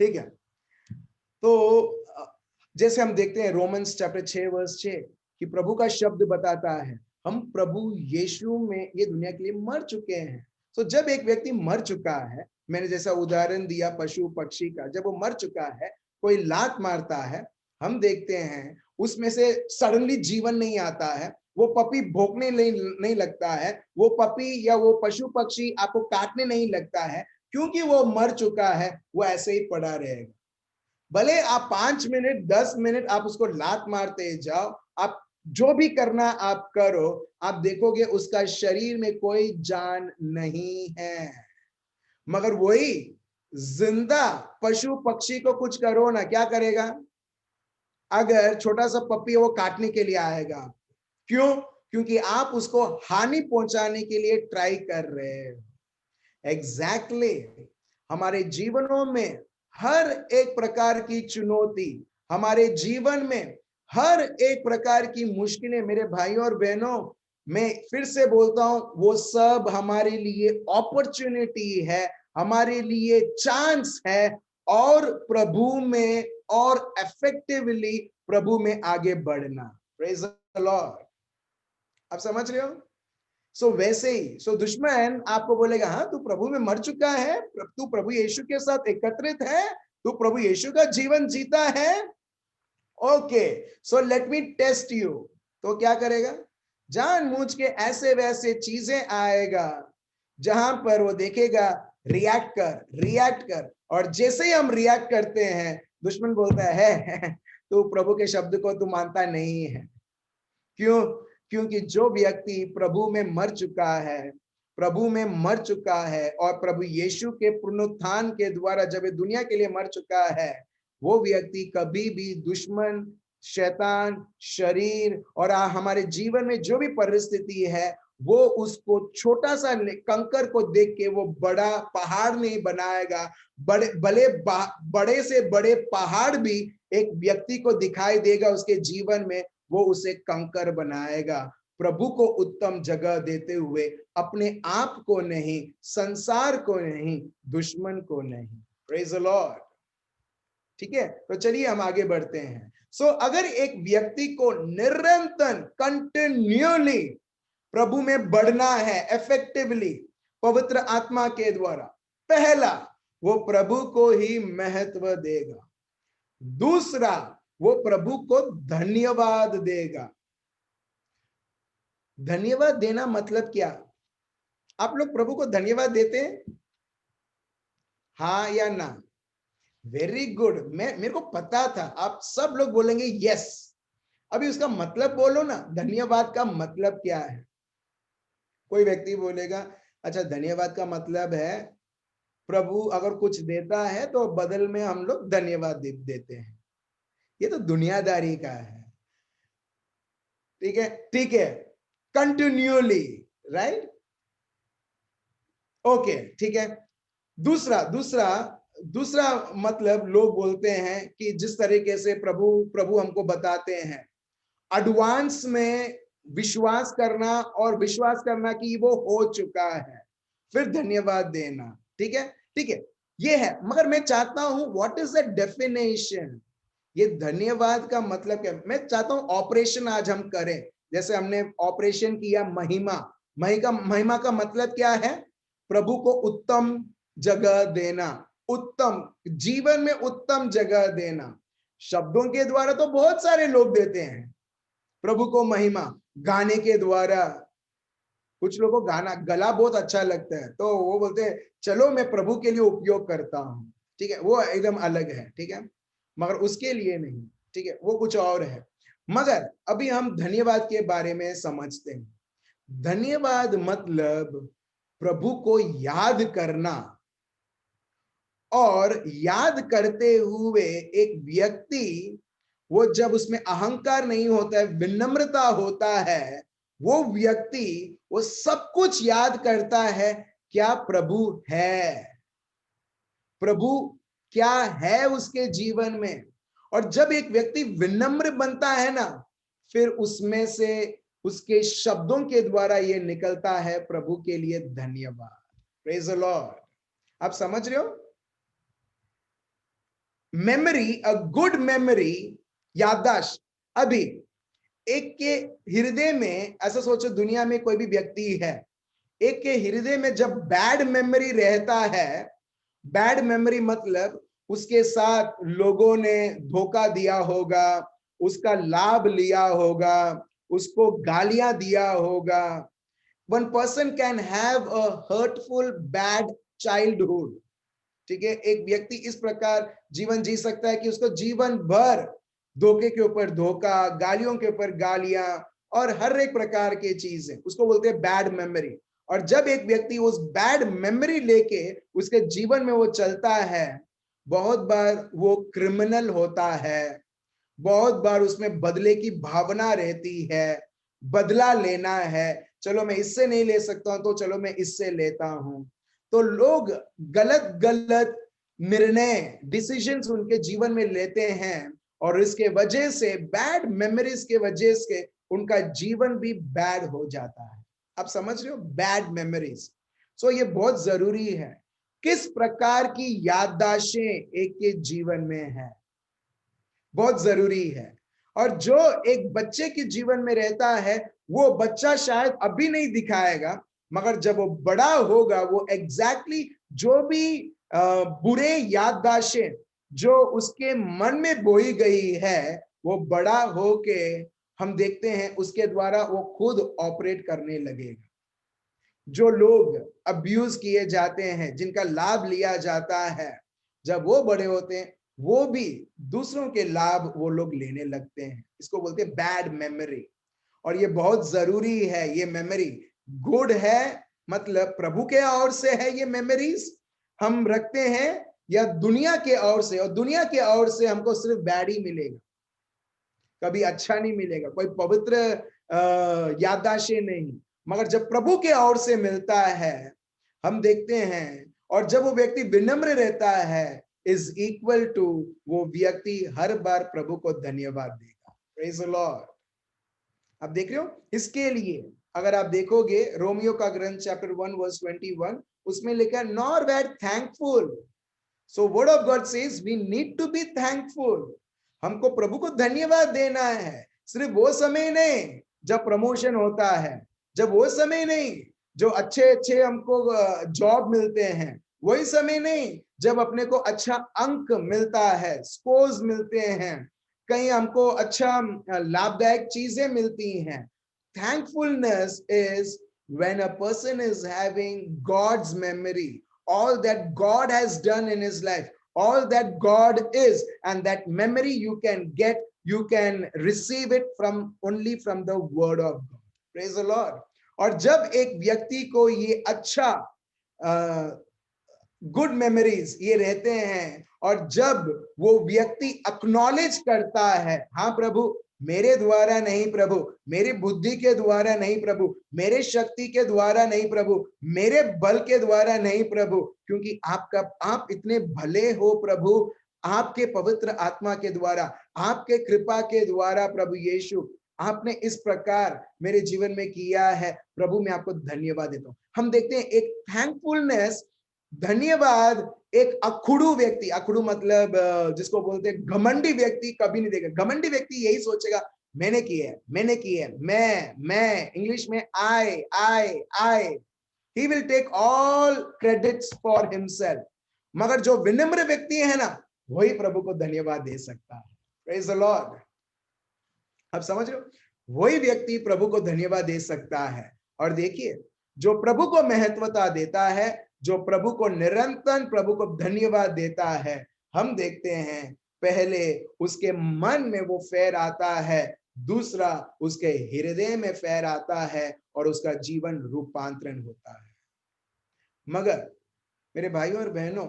ठीक है। तो जैसे हम देखते हैं रोमन्स चैप्टर 6 वर्स 6 कि प्रभु का शब्द बताता है हम प्रभु यीशु में ये दुनिया के लिए मर चुके हैं। तो जब एक व्यक्ति मर चुका है, मैंने जैसा उदाहरण दिया पशु पक्षी का, जब वो मर चुका है, कोई लात मारता है, हम देखते हैं उसमें से सडनली जीवन नहीं आता है, वो पपी भौंकने नहीं लगता है, वो पपी या वो पशु पक्षी आपको काटने नहीं लगता है, क्योंकि वो मर चुका है, वो ऐसे ही पड़ा रहेगा। भले आप 5 मिनट 10 मिनट आप उसको लात मारते जाओ, आप जो भी करना आप करो, आप देखोगे उसका शरीर में कोई जान नहीं है। मगर वही जिंदा पशु पक्षी को कुछ करो ना, क्या करेगा? अगर छोटा सा पपी है वो काटने के लिए आएगा। क्यों? क्योंकि आप उसको हानि पहुंचाने के लिए ट्राई कर रहे हो। एग्जैक्टली हमारे जीवनों में हर एक प्रकार की चुनौती, हमारे जीवन में हर एक प्रकार की मुश्किलें, मेरे भाइयों और बहनों, मैं फिर से बोलता हूं, वो सब हमारे लिए अपॉर्चुनिटी है, हमारे लिए चांस है और प्रभु में और इफेक्टिवली प्रभु में आगे बढ़ना। Praise the Lord. आप समझ रहे हो? वैसे ही दुश्मन आपको बोलेगा, हाँ तू प्रभु में मर चुका है, तू प्रभु यीशु के साथ एकत्रित है, तू प्रभु यीशु का जीवन जीता है, okay so let me test you. तो क्या करेगा? जानबूझ के ऐसे वैसे चीजें आएगा जहां पर वो देखेगा रिएक्ट कर, और जैसे ही हम रिएक्ट करते हैं दुश्मन बोलता है तू प्रभु के शब्द को तू मानता नहीं है। क्यों? क्योंकि जो व्यक्ति प्रभु में मर चुका है, प्रभु में मर चुका है और प्रभु यीशु के पुनरुत्थान के द्वारा जब ये दुनिया के लिए मर चुका है, वो व्यक्ति कभी भी दुश्मन, शैतान, शरीर और हमारे जीवन में जो भी परिस्थिति है, वो उसको छोटा सा कंकर को देख के वो बड़ा पहाड़ नहीं बनाएगा। बड़े से बड़े पहाड़ भी एक व्यक्ति को दिखाई देगा उसके जीवन में, वो उसे कंकर बनाएगा। प्रभु को उत्तम जगह देते हुए अपने आप को नहीं, संसार को नहीं, दुश्मन को नहीं। Praise the Lord. ठीक है, तो चलिए हम आगे बढ़ते हैं। अगर एक व्यक्ति को निरंतर कंटिन्यूअली प्रभु में बढ़ना है, इफेक्टिवली पवित्र आत्मा के द्वारा, पहला वो प्रभु को ही महत्व देगा। दूसरा वो प्रभु को धन्यवाद देगा। धन्यवाद देना मतलब क्या? आप लोग प्रभु को धन्यवाद देते हैं, हाँ या ना? Very good. मेरे को पता था आप सब लोग बोलेंगे यस। अभी उसका मतलब बोलो ना, धन्यवाद का मतलब क्या है? कोई व्यक्ति बोलेगा, अच्छा धन्यवाद का मतलब है प्रभु अगर कुछ देता है तो बदल में हम लोग धन्यवाद देते हैं। ये तो दुनियादारी का है। ठीक है, कंटिन्यूअली, राइट? ओके, ठीक है। दूसरा मतलब लोग बोलते हैं कि जिस तरीके से प्रभु हमको बताते हैं, एडवांस में विश्वास करना और विश्वास करना कि वो हो चुका है, फिर धन्यवाद देना। ठीक है, ठीक है, ये है। मगर मैं चाहता हूं व्हाट इज द डेफिनेशन? ये धन्यवाद का मतलब क्या? मैं चाहता हूं ऑपरेशन आज हम करें, जैसे हमने ऑपरेशन किया महिमा का मतलब क्या है? प्रभु को उत्तम जगह देना, उत्तम जीवन में उत्तम जगह देना। शब्दों के द्वारा तो बहुत सारे लोग देते हैं प्रभु को महिमा, गाने के द्वारा। कुछ लोगों को गाना गला बहुत अच्छा लगता है तो वो बोलते हैं चलो मैं प्रभु के लिए उपयोग करता हूं। ठीक है, वो एकदम अलग है। ठीक है, मगर उसके लिए नहीं। ठीक है, वो कुछ और है। मगर अभी हम धन्यवाद के बारे में समझते हैं। धन्यवाद मतलब प्रभु को याद करना, और याद करते हुए एक व्यक्ति, वो जब उसमें अहंकार नहीं होता है, विनम्रता होता है, वो व्यक्ति वो सब कुछ याद करता है क्या प्रभु है, प्रभु क्या है उसके जीवन में। और जब एक व्यक्ति विनम्र बनता है ना, फिर उसमें से उसके शब्दों के द्वारा ये निकलता है प्रभु के लिए धन्यवाद। Praise the Lord. आप समझ रहे हो? मेमोरी, अ गुड मेमोरी, याददाश्त। अभी एक के हृदय में, ऐसा सोचो दुनिया में कोई भी व्यक्ति है, एक के हृदय में जब बैड मेमोरी रहता है, बैड मेमोरी मतलब उसके साथ लोगों ने धोखा दिया होगा, उसका लाभ लिया होगा, उसको गालियां दिया होगा। One person can have a hurtful bad childhood. ठीक है, एक व्यक्ति इस प्रकार जीवन जी सकता है कि उसको जीवन भर धोखे के ऊपर धोखा, गालियों के ऊपर गालियां और हर एक प्रकार की चीजें, उसको बोलते हैं बैड मेमोरी। और जब एक व्यक्ति उस बैड मेमोरी लेके उसके जीवन में वो चलता है, बहुत बार वो क्रिमिनल होता है, बहुत बार उसमें बदले की भावना रहती है, बदला लेना है, चलो मैं इससे नहीं ले सकता हूं तो चलो मैं इससे लेता हूं। तो लोग गलत गलत निर्णय, डिसीजंस उनके जीवन में लेते हैं, और इसके वजह से, बैड मेमोरीज के वजह से उनका जीवन भी बैड हो जाता है। आप समझ रहे हो, बैड मेमोरीज। सो ये बहुत जरूरी है, किस प्रकार की याददाश्तें एक के जीवन में है, बहुत जरूरी है। और जो एक बच्चे के जीवन में रहता है, वो बच्चा शायद अभी नहीं दिखाएगा, मगर जब वो बड़ा होगा, वो एग्जैक्टली जो भी बुरे याददाश्तें जो उसके मन में बोई गई है, वो बड़ा होके हम देखते हैं उसके द्वारा वो खुद ऑपरेट करने लगेगा। जो लोग अब्यूज किए जाते हैं, जिनका लाभ लिया जाता है, जब वो बड़े होते हैं, वो भी दूसरों के लाभ वो लोग लेने लगते हैं। इसको बोलते हैं बैड मेमोरी। और ये बहुत जरूरी है, ये मेमोरी गुड है, मतलब प्रभु के ओर से है ये मेमोरीज हम रखते हैं, या दुनिया के ओर से। और दुनिया के ओर से हमको सिर्फ बैड ही मिलेगा, कभी अच्छा नहीं मिलेगा, कोई पवित्र याददाश्तें नहीं। मगर जब प्रभु के ओर से मिलता है, हम देखते हैं, और जब वो व्यक्ति विनम्र रहता है, इज इक्वल टू, वो व्यक्ति हर बार प्रभु को धन्यवाद देगा। Praise the Lord. आप देख रहे हो, इसके लिए अगर आप देखोगे रोमियो का ग्रंथ चैप्टर 1 वर्स 21, उसमें लिखा है nor were thankful. So word of God says we need to be thankful. हमको प्रभु को धन्यवाद देना है, सिर्फ वो समय नहीं जब प्रमोशन होता है, जब वो समय नहीं जो अच्छे अच्छे हमको जॉब मिलते हैं, वही समय नहीं जब अपने को अच्छा अंक मिलता है, स्कोर्स मिलते हैं, कहीं हमको अच्छा लाभदायक चीजें मिलती हैं। Thankfulness is when a person is having God's memory, all that God has done in his life, all that God is, and that memory you can get, you can receive it from only from the word of God. Praise the Lord. और जब एक व्यक्ति को ये अच्छा good memories ये रहते हैं, और जब वो व्यक्ति एक्नॉलेज करता है, हाँ प्रभु मेरे द्वारा नहीं प्रभु, मेरी बुद्धि के द्वारा नहीं प्रभु, मेरे शक्ति के द्वारा नहीं प्रभु, मेरे बल के द्वारा नहीं प्रभु, क्योंकि आप इतने भले हो प्रभु, आपके पवित्र आत्मा के द्वारा, आपके कृपा के द्वारा प्रभु यीशु, आपने इस प्रकार मेरे जीवन में किया है प्रभु, मैं आपको धन्यवाद देता हूं। हम देखते हैं एक थैंकफुलनेस, धन्यवाद, एक अखुड़ू व्यक्ति, अखुड़ू मतलब जिसको बोलते हैं घमंडी व्यक्ति, कभी नहीं देगा। घमंडी व्यक्ति यही सोचेगा मैंने किया है, मैंने किया है, मैं इंग्लिश में I, he will take all credits for himself. मगर जो विनम्र व्यक्ति है ना, वही प्रभु को धन्यवाद दे सकता है। Praise the Lord. आप समझ रहे हो, वही व्यक्ति प्रभु को धन्यवाद दे सकता है। और देखिए, जो प्रभु को महत्वता देता है, जो प्रभु को निरंतर प्रभु को धन्यवाद देता है, हम देखते हैं पहले उसके मन में वो फेर आता है, दूसरा उसके हृदय में फेर आता है, और उसका जीवन रूपांतरण होता है। मगर मेरे भाइयों और बहनों,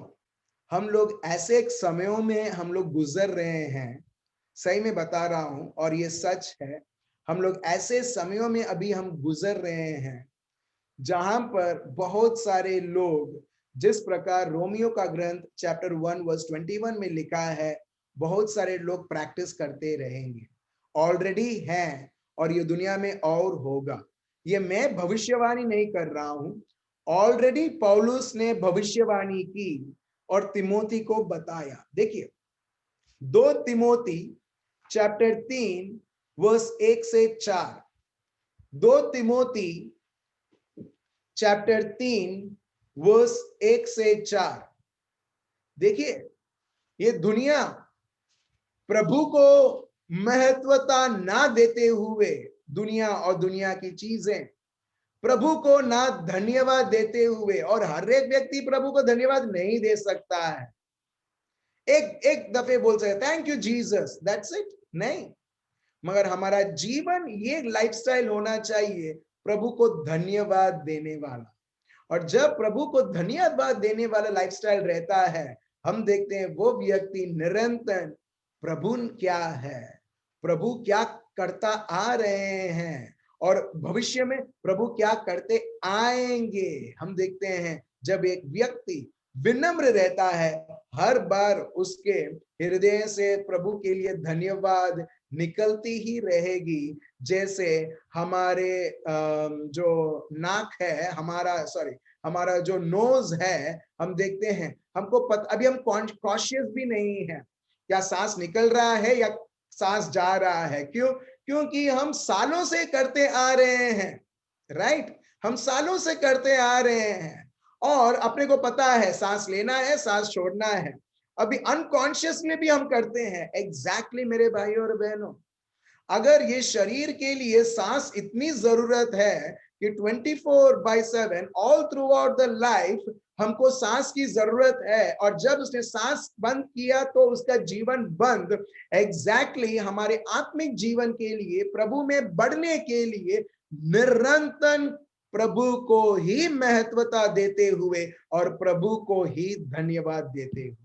हम लोग ऐसे एक समयों में हम लोग गुजर रहे हैं, सही में बता रहा हूं और ये सच है, हम लोग ऐसे समयों में अभी हम गुजर रहे हैं जहां पर बहुत सारे लोग, जिस प्रकार रोमियो का ग्रंथ चैप्टर 1 वर्स 21 में लिखा है, बहुत सारे लोग प्रैक्टिस करते रहेंगे, ऑलरेडी हैं, और ये दुनिया में और होगा। ये मैं भविष्यवाणी नहीं कर रहा हूं, ऑलरेडी पौलुस ने भविष्यवाणी की और तिमोथी को बताया। देखिए, 2 तिमोती चैप्टर 3 वर्स 1 से 4। 2 तिमोती चैप्टर 3 वर्स 1 से 4। देखिए, ये दुनिया प्रभु को महत्वता ना देते हुए, दुनिया और दुनिया की चीजें प्रभु को ना धन्यवाद देते हुए, और हर एक व्यक्ति प्रभु को धन्यवाद नहीं दे सकता है। एक एक दफे बोल सकते thank you Jesus, that's it, नहीं। मगर हमारा जीवन ये लाइफस्टाइल होना चाहिए प्रभु को धन्यवाद देने वाला। और जब प्रभु को धन्यवाद देने वाला लाइफस्टाइल रहता है, हम देखते हैं वो व्यक्ति निरंतर प्रभु क्या है, प्रभु क्या करता आ रहे हैं और भविष्य में प्रभु क्या करते आएंगे। हम देखते हैं जब एक व्यक्ति विनम्र रहता है, हर बार उसके हृदय से प्रभु के लिए धन्यवाद निकलती ही रहेगी। जैसे हमारे जो नाक है, हमारा जो नोज है, हम देखते हैं, हमको अभी हम कॉन्शियस भी नहीं है क्या सांस निकल रहा है या सांस जा रहा है। क्यों? क्योंकि हम सालों से करते आ रहे हैं, राइट। हम सालों से करते आ रहे हैं और अपने को पता है सांस लेना है, सांस छोड़ना है। अभी अनकॉन्शियसली भी हम करते हैं। एग्जैक्टली मेरे भाई और बहनों, अगर ये शरीर के लिए सांस इतनी जरूरत है कि 24/7 all through out the life हमको सांस की जरूरत है, और जब उसने सांस बंद किया तो उसका जीवन बंद। एग्जैक्टली हमारे आत्मिक जीवन के लिए, प्रभु में बढ़ने के लिए निरंतर प्रभु को ही महत्वता देते हुए और प्रभु को ही धन्यवाद देते हुए,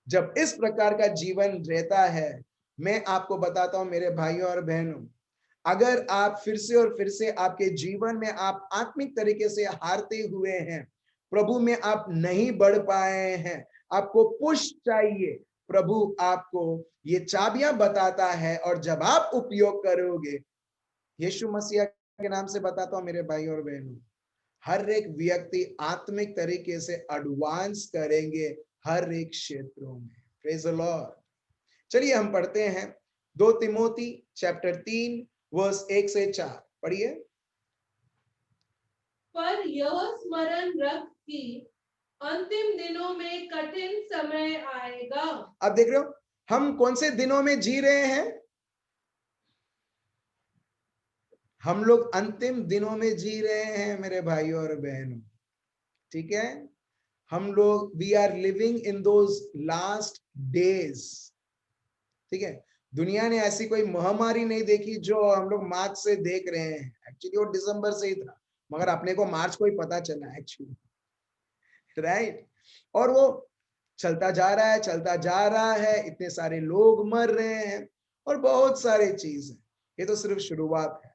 जब इस प्रकार का जीवन रहता है, मैं आपको बताता हूं मेरे भाइयों और बहनों, अगर आप फिर से आपके जीवन में आप आत्मिक तरीके से हारते हुए हैं, प्रभु में आप नहीं बढ़ पाए हैं, आपको पुश चाहिए, प्रभु आपको ये चाबियां बताता है और जब आप उपयोग करोगे, यीशु मसीह के नाम से बताता हूं मेरे भाई और बहनों, हर एक व्यक्ति आत्मिक तरीके से एडवांस करेंगे हर एक क्षेत्रों में। Praise the Lord. चलिए हम पढ़ते हैं 2 तिमोती चैप्टर 3 वर्स 1 से 4। पढ़िए। पर यह स्मरण रख कि अंतिम दिनों में कठिन समय आएगा। अब देख रहे हो हम कौन से दिनों में जी रहे हैं? हम लोग अंतिम दिनों में जी रहे हैं मेरे भाइयों और बहनों, ठीक है। हम लोग we are living in those last days, ठीक है। दुनिया ने ऐसी कोई महामारी नहीं देखी जो हम लोग मार्च से देख रहे हैं। एक्चुअली वो दिसंबर से ही था, मगर अपने को मार्च को ही पता चला एक्चुअली, राइट। और वो चलता जा रहा है, चलता जा रहा है, इतने सारे लोग मर रहे हैं और बहुत सारे चीज है। ये तो सिर्फ शुरुआत है।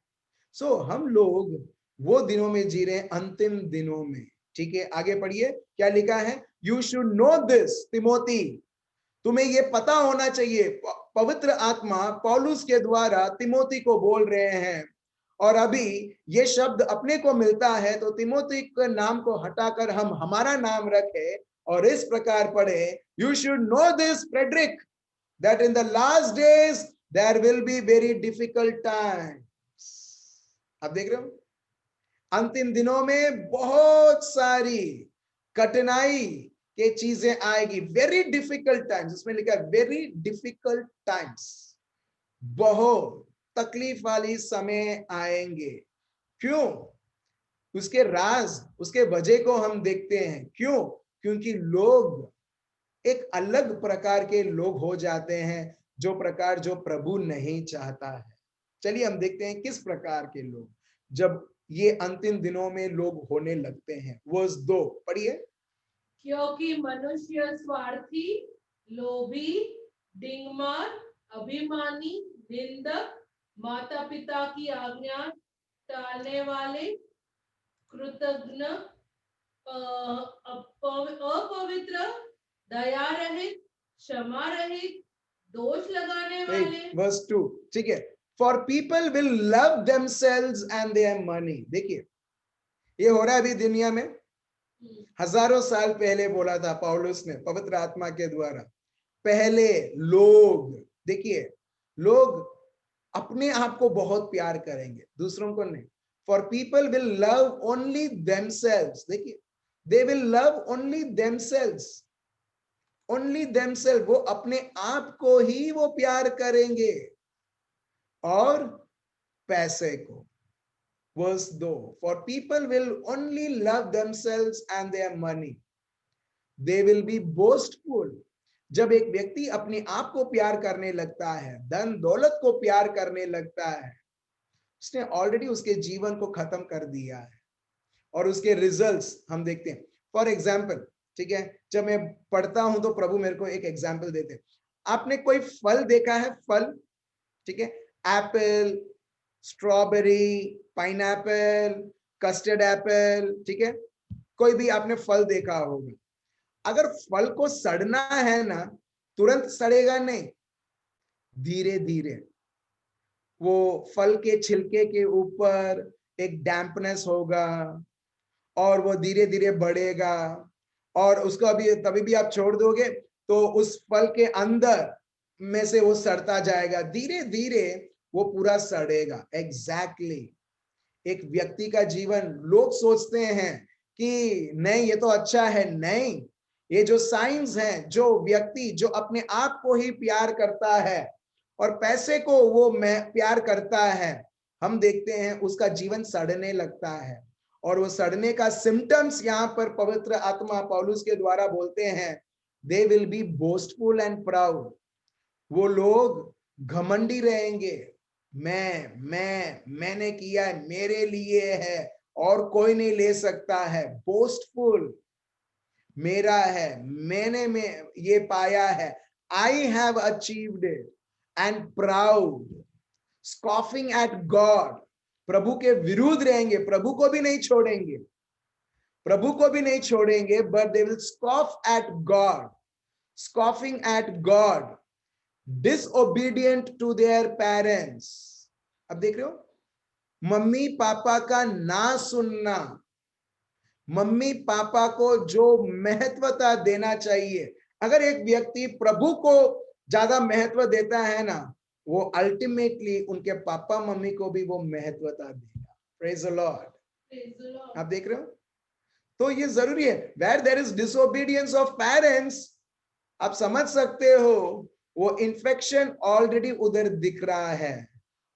सो हम लोग वो दिनों में जी रहे हैं, अंतिम दिनों में, ठीक है। आगे पढ़िए क्या लिखा है। You should know this Timothy, तुम्हें ये पता होना चाहिए। पवित्र आत्मा पौलुस के द्वारा तिमोथी को बोल रहे हैं, और अभी ये शब्द अपने को मिलता है तो तिमोथी के नाम को हटाकर हम हमारा नाम रखे और इस प्रकार पढ़े, you should know this Frederick, that in the last days there will be very difficult times. आप देख रहे हो अंतिम दिनों में बहुत सारी कठिनाई के चीजें आएगी, वेरी डिफिकल्ट टाइम्स, इसमें लिखा है वेरी डिफिकल्ट टाइम्स, बहुत तकलीफ वाली समय आएंगे। क्यों? उसके राज, उसके वजह को हम देखते हैं। क्यों? क्योंकि लोग एक अलग प्रकार के लोग हो जाते हैं, जो प्रभु नहीं चाहता है। चलिए हम देखते हैं किस प्रकार के लोग जब ये अंतिम दिनों में लोग होने लगते हैं। वर्स 2 पढ़िए। क्योंकि मनुष्य स्वार्थी, लोभी, डिंगमार, अभिमानी, निंदक, माता पिता की आज्ञा टालने वाले, कृतघ्न, अपवित्र, दया रहित, क्षमा रहित, दोष लगाने वाले। वर्स 2, ठीक है। For people will love themselves and their money. देखिए ये हो रहा है अभी दुनिया में, हजारों साल पहले बोला था पौलुस ने पवित्र आत्मा के द्वारा। पहले लोग, देखिए, लोग अपने आप को बहुत प्यार करेंगे, दूसरों को नहीं। For people will love only themselves, देखिए, they will love only themselves, only themself, वो अपने आप को ही वो प्यार करेंगे और पैसे को। Verse 2, for people will only love themselves and their money, they will be boastful. जब एक व्यक्ति अपने आप को प्यार करने लगता है, धन दौलत को प्यार करने लगता है, उसने ऑलरेडी उसके जीवन को खत्म कर दिया है और उसके रिजल्ट्स हम देखते हैं। फॉर एग्जाम्पल, ठीक है, जब मैं पढ़ता हूं तो प्रभु मेरे को एक एग्जाम्पल देते हैं। आपने कोई फल देखा है? फल, ठीक है, Apple, strawberry, pineapple, custard Apple, ठीक है, कोई भी आपने फल देखा होगा। अगर फल को सड़ना है ना, तुरंत सड़ेगा नहीं, धीरे धीरे वो फल के छिलके के ऊपर एक डैम्पनेस होगा और वो धीरे धीरे बढ़ेगा, और उसको अभी तभी भी आप छोड़ दोगे तो उस फल के अंदर में से वो सड़ता जाएगा, धीरे धीरे वो पूरा सड़ेगा। एग्जैक्टली एक व्यक्ति का जीवन, लोग सोचते हैं कि नहीं ये तो अच्छा है, नहीं, ये जो साइंस है, जो व्यक्ति जो अपने आप को ही प्यार करता है और पैसे को वो प्यार करता है, हम देखते हैं उसका जीवन सड़ने लगता है। और वो सड़ने का सिम्टम्स यहाँ पर पवित्र आत्मा पौलुस के द्वारा बोलते हैं, दे will be boastful and proud. वो लोग घमंडी रहेंगे, मैंने किया है, मेरे लिए है और कोई नहीं ले सकता है। बोस्टफुल, मेरा है, मैंने में ये पाया है, I have achieved it, and proud, scoffing at God, प्रभु के विरुद्ध रहेंगे, प्रभु को भी नहीं छोड़ेंगे, प्रभु को भी नहीं छोड़ेंगे, but they will scoff at God, scoffing at God, disobedient to their parents. अब देख रहे हो, मम्मी पापा का ना सुनना, मम्मी पापा को जो महत्वता देना चाहिए, अगर एक व्यक्ति प्रभु को ज्यादा महत्व देता है ना, वो अल्टीमेटली उनके पापा मम्मी को भी वो महत्वता देगा। Praise the Lord. आप देख रहे हो, तो ये जरूरी है। Where there is disobedience of parents, आप समझ सकते हो वो इन्फेक्शन ऑलरेडी उधर दिख रहा है,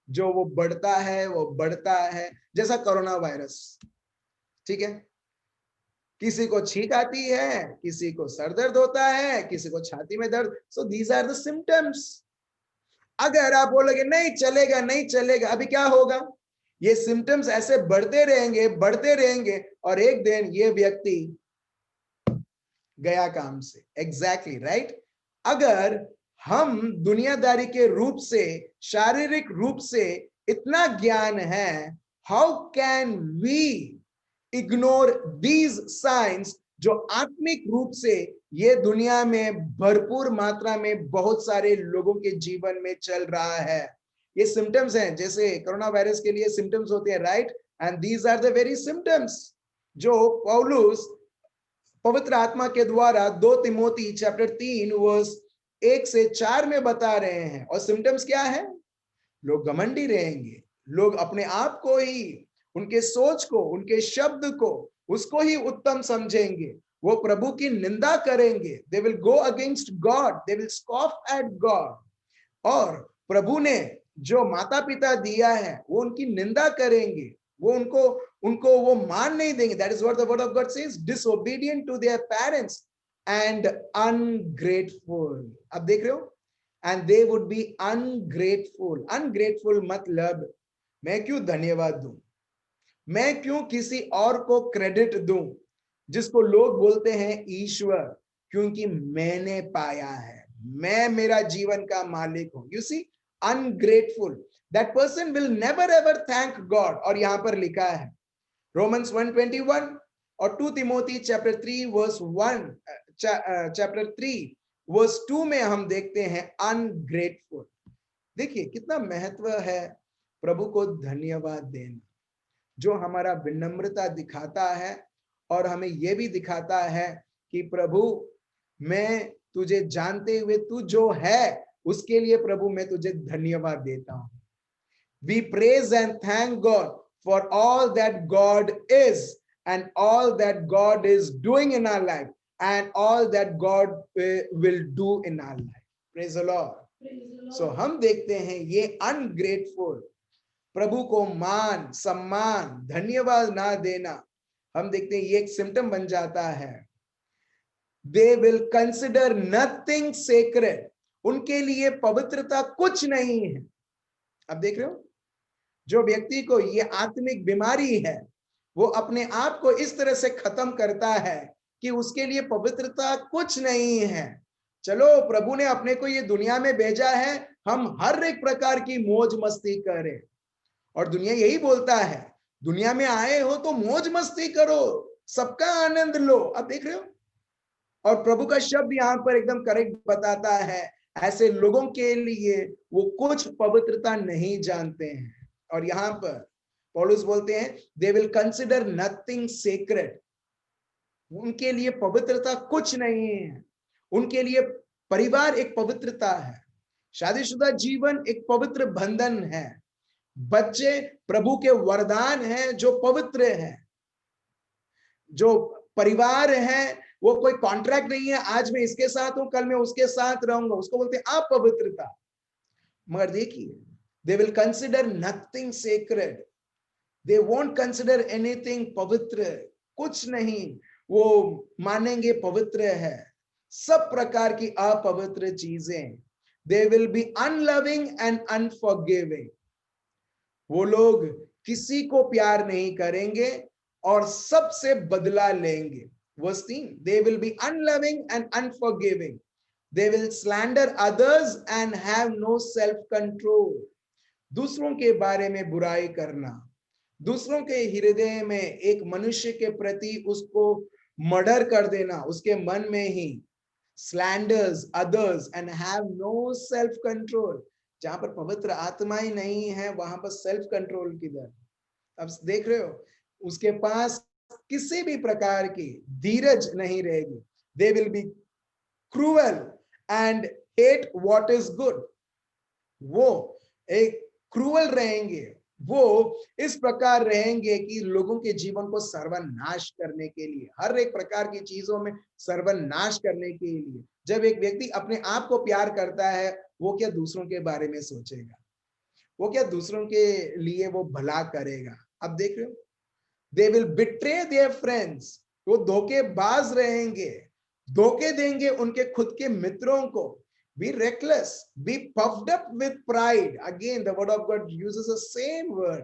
जो वो बढ़ता है, वो बढ़ता है, जैसा कोरोना वायरस, ठीक है, किसी को छींक आती है, किसी को सर दर्द होता है, किसी को छाती में दर्द। So these are the symptoms. अगर आप बोलोगे नहीं चलेगा, नहीं चलेगा, अभी क्या होगा, ये सिम्टम्स ऐसे बढ़ते रहेंगे, बढ़ते रहेंगे, और एक दिन ये व्यक्ति गया काम से। Exactly right. अगर हम दुनियादारी के रूप से, शारीरिक रूप से इतना ज्ञान है, how can we ignore these science, जो आत्मिक रूप से ये दुनिया में भरपूर मात्रा में बहुत सारे लोगों के जीवन में चल रहा है। ये सिम्टम्स हैं, जैसे कोरोना वायरस के लिए सिम्टम्स होते हैं, right, and these are the very symptoms जो पौलुस पवित्र आत्मा के द्वारा 2 तिमोथी चैप्टर 3 वर्स 1 से 4 में बता रहे हैं। और सिम्टम्स क्या है? लोग घमंडी रहेंगे, लोग अपने आप को ही, उनके सोच को, उनके शब्द को, उसको ही उत्तम समझेंगे, वो प्रभु की निंदा करेंगे, they will go against God, they will scoff at God, और प्रभु ने जो माता पिता दिया है वो उनकी निंदा करेंगे, वो उनको वो मान नहीं देंगे। That is what the word of God says, disobedient to their parents and ungrateful. अब देख रहे हो, and they would be ungrateful. Ungrateful मतलब मैं क्यों धन्यवाद दूं, मैं क्यों किसी और को क्रेडिट दूं, जिसको लोग बोलते हैं ईश्वर, क्योंकि मैंने पाया है, मैं मेरा जीवन का मालिक हूं। You see, ungrateful, that person will never ever thank God. और यहां पर लिखा है रोमन्स 1:21 और 2 तिमोथी चैप्टर 3 वर्स 1, चैप्टर 3 वर्स 2 में हम देखते हैं अनग्रेटफुल। देखिए कितना महत्व है प्रभु को धन्यवाद देना, जो हमारा विनम्रता दिखाता है और हमें यह भी दिखाता है कि प्रभु, मैं तुझे जानते हुए तू जो है उसके लिए प्रभु मैं तुझे धन्यवाद देता हूं। We praise and thank God for all that God is and all that God is doing in our life and all that God will do in our life. Praise the Lord. So हम देखते हैं ये ungrateful, प्रभु को मान सम्मान धन्यवाद ना देना, हम देखते हैं ये एक सिम्टम बन जाता है। They will consider nothing sacred. उनके लिए पवित्रता कुछ नहीं है। अब देख रहे हो, जो व्यक्ति को ये आत्मिक बीमारी है वो अपने आप को इस तरह से खत्म करता है कि उसके लिए पवित्रता कुछ नहीं है। चलो प्रभु ने अपने को ये दुनिया में भेजा है, हम हर एक प्रकार की मौज मस्ती करें, और दुनिया यही बोलता है दुनिया में आए हो तो मौज मस्ती करो, सबका आनंद लो। अब देख रहे हो, और प्रभु का शब्द यहाँ पर एकदम करेक्ट बताता है ऐसे लोगों के लिए वो कुछ पवित्रता नहीं जानते हैं। और यहाँ पर पौलुस बोलते हैं they will consider nothing sacred, उनके लिए पवित्रता कुछ नहीं है। उनके लिए परिवार एक पवित्रता है, शादीशुदा जीवन एक पवित्र बंधन है, बच्चे प्रभु के वरदान हैं जो पवित्र हैं, जो परिवार है वो कोई कॉन्ट्रैक्ट नहीं है आज मैं इसके साथ हूं कल मैं उसके साथ रहूंगा, उसको बोलते हैं अपवित्रता। मगर देखिए they will consider nothing sacred, they won't consider anything पवित्र, कुछ नहीं वो मानेंगे पवित्र है, सब प्रकार की अपवित्र चीजें। they will be unloving and unforgiving, वो लोग किसी को प्यार नहीं करेंगे और सबसे बदला लेंगे। Verse 3, they will be unloving and unforgiving, they will slander others and have no self control, दूसरों के बारे में बुराई करना, दूसरों के हृदय में एक मनुष्य के प्रति उसको मर्डर कर देना उसके मन में ही, slanders others and have no self control, जहां पर पवित्र आत्मा ही नहीं है वहां पर सेल्फ कंट्रोल किधर। अब देख रहे हो उसके पास किसी भी प्रकार की धीरज नहीं रहेगी। They will be cruel and hate what is good, वो एक क्रूअल रहेंगे, वो इस प्रकार रहेंगे कि लोगों के जीवन को सर्वनाश करने के लिए, हर एक प्रकार की चीजों में सर्वनाश करने के लिए। जब एक व्यक्ति अपने आप को प्यार करता है वो क्या दूसरों के बारे में सोचेगा, वो क्या दूसरों के लिए वो भला करेगा। अब देख रहे हो they will betray their friends, वो धोखेबाज रहेंगे, धोखे देंगे उनके खुद के मित्रों को। be reckless, be puffed up with pride, again the word of God uses the same word,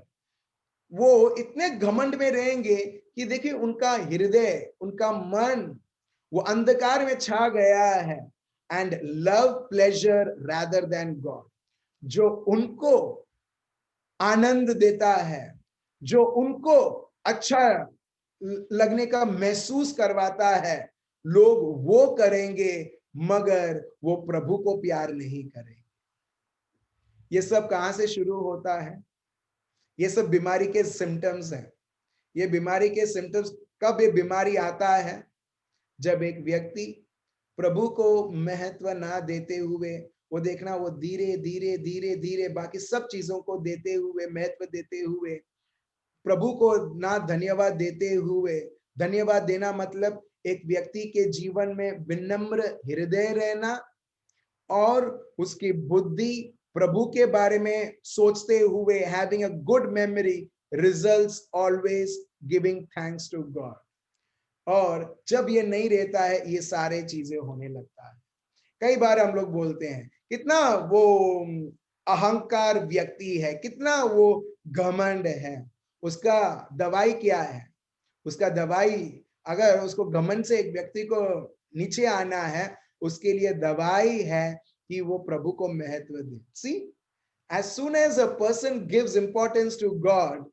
वो इतने घमंड में रहेंगे कि देखिए उनका हृदय उनका मन वो अंधकार में छा गया है। and love pleasure rather than God, जो उनको आनंद देता है, जो उनको अच्छा लगने का महसूस करवाता है, लोग वो करेंगे मगर वो प्रभु को प्यार नहीं करेंगे। ये सब कहां से शुरू होता है? ये सब बीमारी के सिम्टम्स हैं। ये बीमारी के सिम्टम्स कब ये बीमारी आता है? जब एक व्यक्ति प्रभु को महत्व ना देते हुए, वो देखना वो धीरे धीरे धीरे धीरे बाकी सब चीजों को देते हुए, महत्व देते हुए, प्रभु को ना धन्यवाद देते हुए, धन्यवाद देना मतलब एक व्यक्ति के जीवन में विनम्र हृदय रहना और उसकी बुद्धि प्रभु के बारे में सोचते हुए having a good memory results always giving thanks to God। और जब ये नहीं रहता है ये सारे चीजें होने लगता है। कई बार हम लोग बोलते हैं कितना वो अहंकार व्यक्ति है, कितना वो घमंड है, उसका दवाई क्या है? उसका दवाई, अगर उसको घमंड से एक व्यक्ति को नीचे आना है उसके लिए दवाई है कि वो प्रभु को महत्व दे। See, as soon as a person gives importance to God,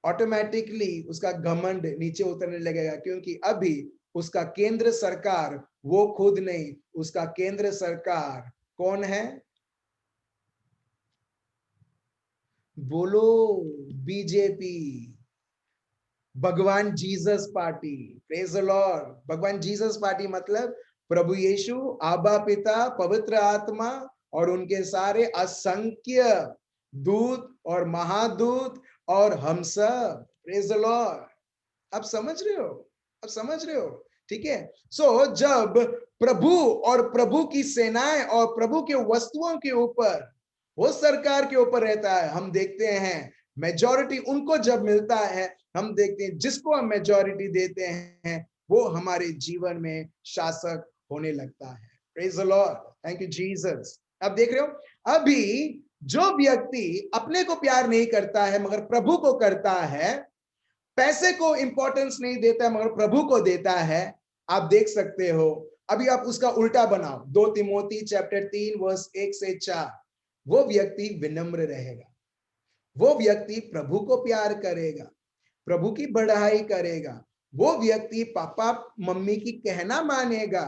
automatically उसका घमंड नीचे उतरने लगेगा, क्योंकि अभी उसका केंद्र सरकार वो खुद नहीं, उसका केंद्र सरकार कौन है? बोलो बीजेपी, भगवान Jesus party. Praise the Lord. भगवान जीसस पार्टी मतलब प्रभु यीशु, आबा पिता, पवित्र आत्मा और उनके सारे असंख्य दूत और महादूत और हम सब। Praise the Lord. आप समझ रहे हो? आप समझ रहे हो? ठीक है। सो जब प्रभु और प्रभु की सेनाएं और प्रभु के वस्तुओं के ऊपर, वो सरकार के ऊपर रहता है, हम देखते हैं मेजॉरिटी उनको जब मिलता है, हम देखते हैं जिसको हम मेजॉरिटी देते हैं वो हमारे जीवन में शासक होने लगता है। Praise the Lord. Thank you Jesus. अब देख रहे हो, अभी जो व्यक्ति अपने को प्यार नहीं करता है मगर प्रभु को करता है, पैसे को इंपॉर्टेंस नहीं देता है मगर प्रभु को देता है, आप देख सकते हो। अभी आप उसका उल्टा बनाओ, 2 तिमोथी चैप्टर 3 वर्स 1 से 4। वो व्यक्ति विनम्र रहेगा, वो व्यक्ति प्रभु को प्यार करेगा, प्रभु की बढ़ाई करेगा, वो व्यक्ति पापा मम्मी की कहना मानेगा,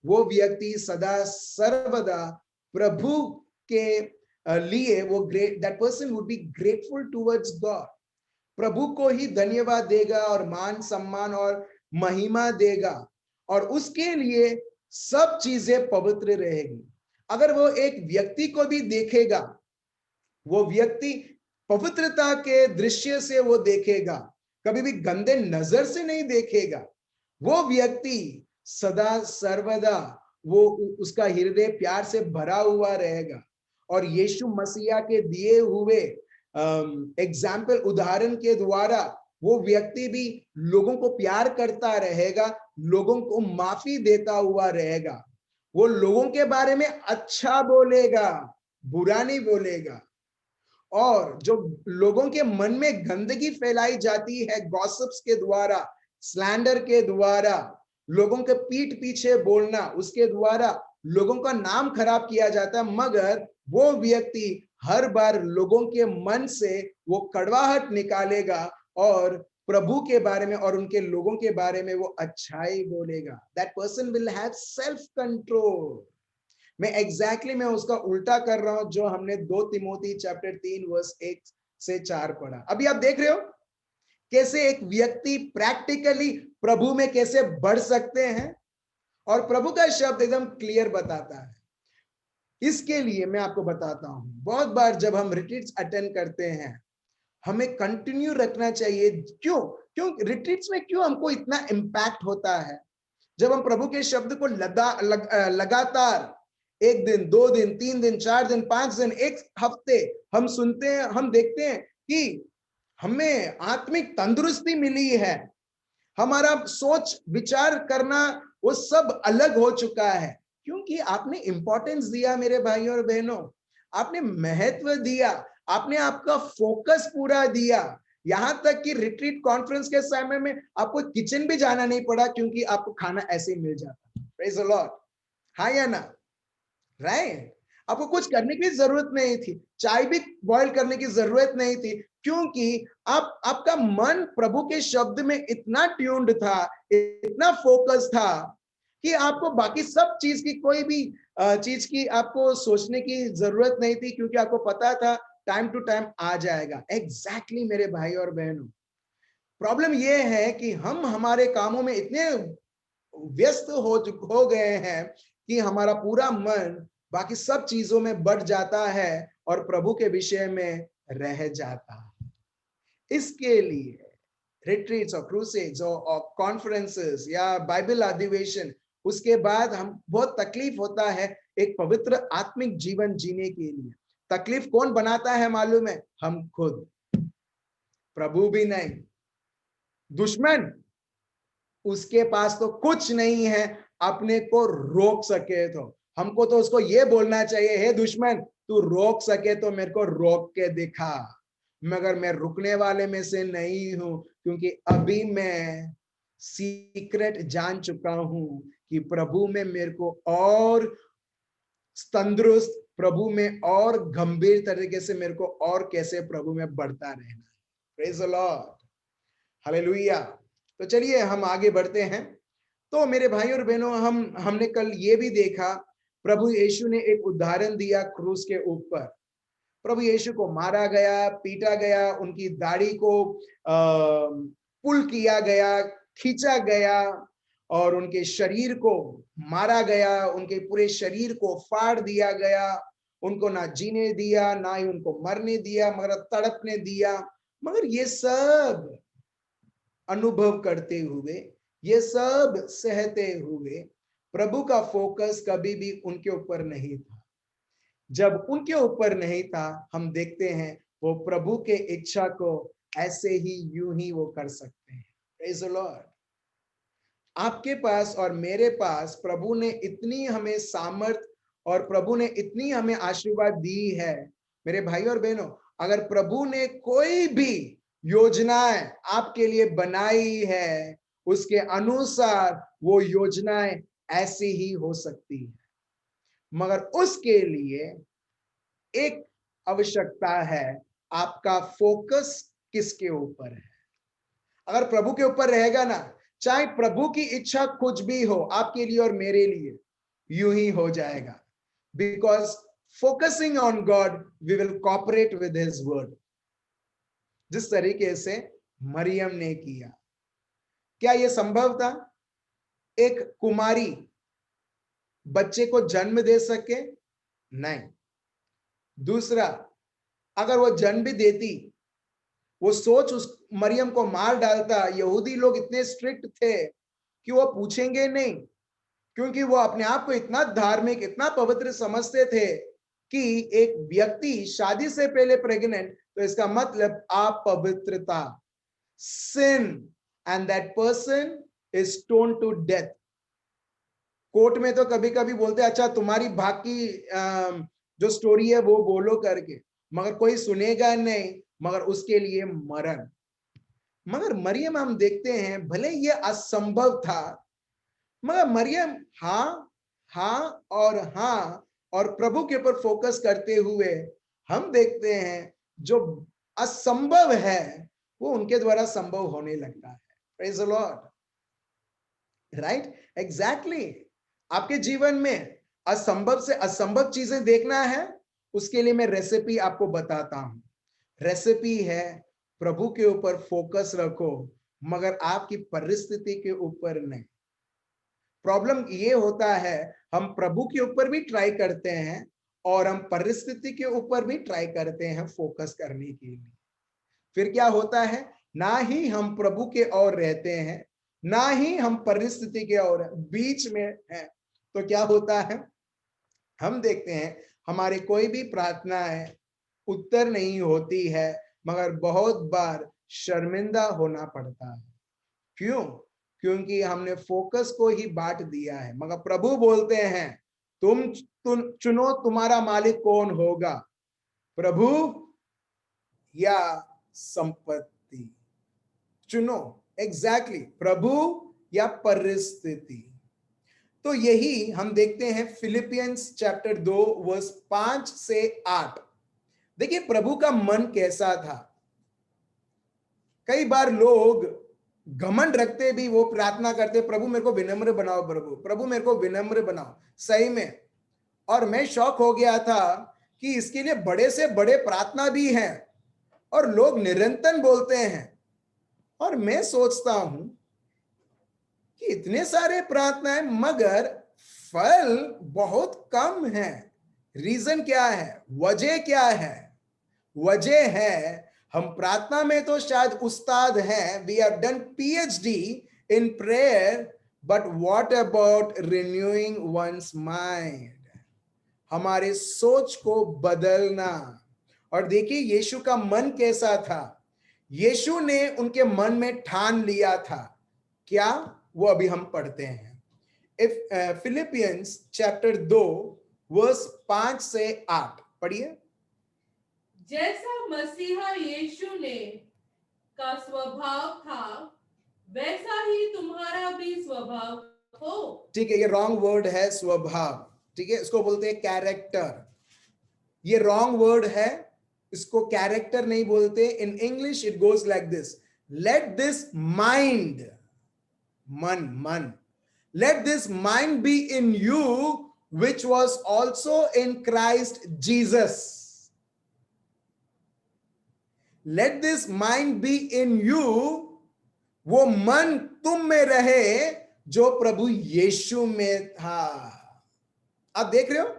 वो व्यक्ति सदा सर्वदा प्रभु के लिए वो great, that person would be grateful towards God, प्रभु को ही धन्यवाद देगा और मान सम्मान और महिमा देगा और उसके लिए सब चीजें पवित्र रहेगी। अगर वो एक व्यक्ति को भी देखेगा, वो व्यक्ति पवित्रता के दृश्य से वो देखेगा, कभी भी गंदे नजर से नहीं देखेगा। वो व्यक्ति सदा सर्वदा वो उसका हृदय प्यार से भरा हुआ रहेगा और यीशु मसीहा के दिए हुए एग्जाम्पल, उदाहरण के द्वारा वो व्यक्ति भी लोगों को प्यार करता रहेगा, लोगों को माफी देता हुआ रहेगा, वो लोगों के बारे में अच्छा बोलेगा, बुरा नहीं बोलेगा। और जो लोगों के मन में गंदगी फैलाई जाती है गॉसिप्स के द्वारा, स्लैंडर के द्वारा, लोगों के पीठ पीछे बोलना, उसके द्वारा लोगों का नाम खराब किया जाता है, मगर वो व्यक्ति हर बार लोगों के मन से वो कड़वाहट निकालेगा और प्रभु के बारे में और उनके लोगों के बारे में वो अच्छाई बोलेगा। That person will have self control. मैं उसका उल्टा कर रहा हूं जो हमने 2 तिमोथी चैप्टर 3 वर्स 1 से 4 पढ़ा। अभी आप देख रहे हो कैसे एक व्यक्ति प्रैक्टिकली प्रभु में कैसे बढ़ सकते हैं और प्रभु का शब्द एकदम क्लियर बताता है। इसके लिए मैं आपको बताता हूं, बहुत बार जब हम रिट्रीट्स अटेंड करते हैं हमें कंटिन्यू रखना चाहिए। क्यों रिट्रीट्स में क्यों हमको इतना इम्पैक्ट होता है? जब हम प्रभु के शब्द को लगातार 1 दिन, 2 दिन, 3 दिन, 4 दिन, 5 दिन, 1 हफ्ते हम सुनते हैं, हम देखते हैं कि हमें आत्मिक तंदुरुस्ती मिली है, हमारा सोच विचार करना वो सब अलग हो चुका है, क्योंकि आपने इंपॉर्टेंस दिया मेरे भाइयों और बहनों, आपने महत्व दिया, आपने आपका फोकस पूरा दिया। यहां तक कि रिट्रीट कॉन्फ्रेंस के समय में आपको किचन भी जाना नहीं पड़ा क्योंकि आपको खाना ऐसे ही मिल जाता। Praise the Lord. हाँ या ना? राइट। आपको कुछ करने की जरूरत नहीं थी, चाय भी बॉईल करने की जरूरत नहीं थी, क्योंकि आपका मन प्रभु के शब्द में इतना ट्यून्ड था, इतना फोकस था कि आपको बाकी सब चीज की कोई भी चीज की आपको सोचने की जरूरत नहीं थी, क्योंकि आपको पता था टाइम टू टाइम आ जाएगा। एग्जैक्टली मेरे भाई और बहनों, प्रॉब्लम यह है कि हम हमारे कामों में इतने व्यस्त हो गए हैं कि हमारा पूरा मन बाकी सब चीजों में बढ़ जाता है और प्रभु के विषय में रह जाता है। इसके लिए रिट्रीट्स और क्रूसेड्स और कॉन्फ्रेंसेस या बाइबल अधिवेशन, उसके बाद हम बहुत तकलीफ होता है एक पवित्र आत्मिक जीवन जीने के लिए। तकलीफ कौन बनाता है मालूम है? हम खुद, प्रभु भी नहीं। दुश्मन, उसके पास तो कुछ नहीं है अपने को रोक सके तो। हमको तो उसको ये बोलना चाहिए, हे दुश्मन तू रोक सके तो मेरे को रोक के दिखा, मगर मैं रुकने वाले में से नहीं हूं, क्योंकि अभी मैं सीक्रेट जान चुका हूं कि प्रभु में मेरे को और तंदुरुस्त, प्रभु में और गंभीर तरीके से मेरे को और कैसे प्रभु में बढ़ता रहना। Praise the Lord, hallelujah. तो चलिए हम आगे बढ़ते हैं। तो मेरे भाई और बहनों, हमने कल ये भी देखा, प्रभु यीशु ने एक उदाहरण दिया क्रूस के ऊपर। प्रभु यीशु को मारा गया, पीटा गया, उनकी दाढ़ी को पुल किया गया, खींचा गया, और उनके शरीर को मारा गया, उनके पूरे शरीर को फाड़ दिया गया, उनको ना जीने दिया, ना ही उनको मरने दिया, मगर तड़पने दिया। मगर ये सब अनुभव करते हुए, ये सब सहते हुए, प्रभु का फोकस कभी भी उनके ऊपर नहीं था। जब उनके ऊपर नहीं था, हम देखते हैं वो प्रभु के इच्छा को ऐसे ही यूं ही वो कर सकते हैं। Praise the Lord. आपके पास और मेरे पास प्रभु ने इतनी हमें सामर्थ और प्रभु ने इतनी हमें आशीर्वाद दी है। मेरे भाई और बहनों, अगर प्रभु ने कोई भी योजनाएं आपके लिए बनाई है, उसके अनुसार वो योजनाएं ऐसी ही हो सकती है। मगर उसके लिए एक आवश्यकता है, आपका फोकस किसके ऊपर है। अगर प्रभु के ऊपर रहेगा ना, चाहे प्रभु की इच्छा कुछ भी हो आपके लिए और मेरे लिए, यूं ही हो जाएगा। Because focusing on God, we will cooperate with his word. जिस तरीके से मरियम ने किया, क्या यह संभव था एक कुमारी बच्चे को जन्म दे सके? नहीं। दूसरा, अगर वो जन्म भी देती, वो सोच उस मरियम को मार डालता। यहूदी लोग इतने स्ट्रिक्ट थे कि वो पूछेंगे नहीं, क्योंकि वो अपने आप को इतना धार्मिक, इतना पवित्र समझते थे कि एक व्यक्ति शादी से पहले प्रेग्नेंट, तो इसका मतलब अपवित्रता, sin, and that person is stoned to death। Court में तो कभी कभी बोलते अच्छा तुम्हारी बाकी जो स्टोरी है वो बोलो करके, मगर कोई सुनेगा नहीं, मगर उसके लिए मरण। मगर मरियम हम देखते हैं, भले ये असंभव था, मगर मरियम हाँ और प्रभु के ऊपर फोकस करते हुए हम देखते हैं जो असंभव है वो उनके द्वारा संभव होने लगता है। Praise the Lord. Right, exactly. आपके जीवन में असंभव से असंभव चीजें देखना है, उसके लिए मैं रेसिपी आपको बताता हूं। रेसिपी है, प्रभु के ऊपर फोकस रखो, मगर आपकी परिस्थिति के ऊपर नहीं। प्रॉब्लम ये होता है, हम प्रभु के ऊपर भी ट्राई करते हैं और हम परिस्थिति के ऊपर भी ट्राई करते हैं फोकस करने के लिए। फिर क्या होता है, ना ही हम प्रभु के ओर रहते हैं, ना ही हम परिस्थिति के ओर, बीच में है। तो क्या होता है, हम देखते हैं हमारे कोई भी प्रार्थनाएं उत्तर नहीं होती है, मगर बहुत बार शर्मिंदा होना पड़ता है। क्यों? क्योंकि हमने फोकस को ही बांट दिया है। मगर प्रभु बोलते हैं तुम चुनो तुम्हारा मालिक कौन होगा, प्रभु या संपत्ति। चुनो, एग्जैक्टली, प्रभु या परिस्थिति। तो यही हम देखते हैं फिलिपियंस चैप्टर 2 वर्स 5 से 8। देखिए प्रभु का मन कैसा था। कई बार लोग घमंड रखते भी वो प्रार्थना करते, प्रभु मेरे को विनम्र बनाओ, प्रभु मेरे को विनम्र बनाओ। सही में, और मैं शॉक हो गया था कि इसके लिए बड़े से बड़े प्रार्थना भी हैं और लोग निरंतर बोलते हैं। और मैं सोचता हूं कि इतने सारे प्रार्थनाएं मगर फल बहुत कम है। रीजन क्या है, वजह क्या है? वजह है हम प्रार्थना में तो शायद उस्ताद हैं, we have done PhD in prayer, but what about renewing one's mind, हमारे सोच को बदलना। और देखिए यीशु का मन कैसा था। यीशु ने उनके मन में ठान लिया था क्या, वो अभी हम पढ़ते हैं। फिलिपियंस चैप्टर 2 वर्स 5 से 8 पढ़िए। जैसा मसीहा यीशु ने का स्वभाव था, वैसा ही तुम्हारा भी स्वभाव हो। ठीक है, ये रॉन्ग वर्ड है स्वभाव। ठीक है, इसको बोलते हैं कैरेक्टर। ये रॉन्ग वर्ड है, इसको कैरेक्टर नहीं बोलते। In English it goes like this, let this mind, मन, let this mind be in you which was also in Christ Jesus। let this mind be in you, वो मन तुम में रहे जो प्रभु यीशु में था। आप देख रहे हो,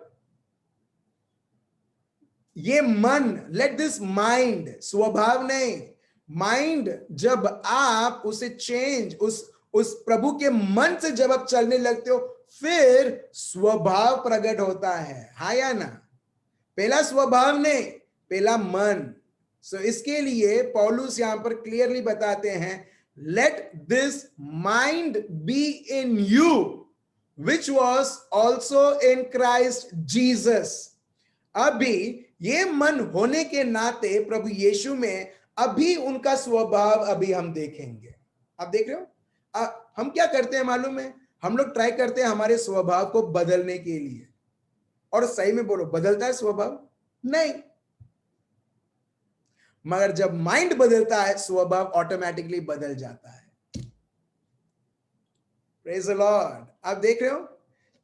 ये मन, लेट दिस माइंड, स्वभाव नहीं, माइंड जब आप उसे चेंज, उस प्रभु के मन से जब आप चलने लगते हो, फिर स्वभाव प्रकट होता है, हाँ या ना? पहला स्वभाव नहीं, पहला मन। सो इसके लिए पौलुस यहां पर क्लियरली बताते हैं, let this mind be in you which was also in Christ Jesus. अभी ये मन होने के नाते प्रभु यीशु में अभी उनका स्वभाव अभी हम देखेंगे। आप देख रहे हो, हम क्या करते हैं मालूम है? हम लोग ट्राई करते हैं हमारे स्वभाव को बदलने के लिए, और सही में बोलो, बदलता है स्वभाव? नहीं। मगर जब माइंड बदलता है, स्वभाव ऑटोमेटिकली बदल जाता है। Praise the Lord. आप देख रहे हो,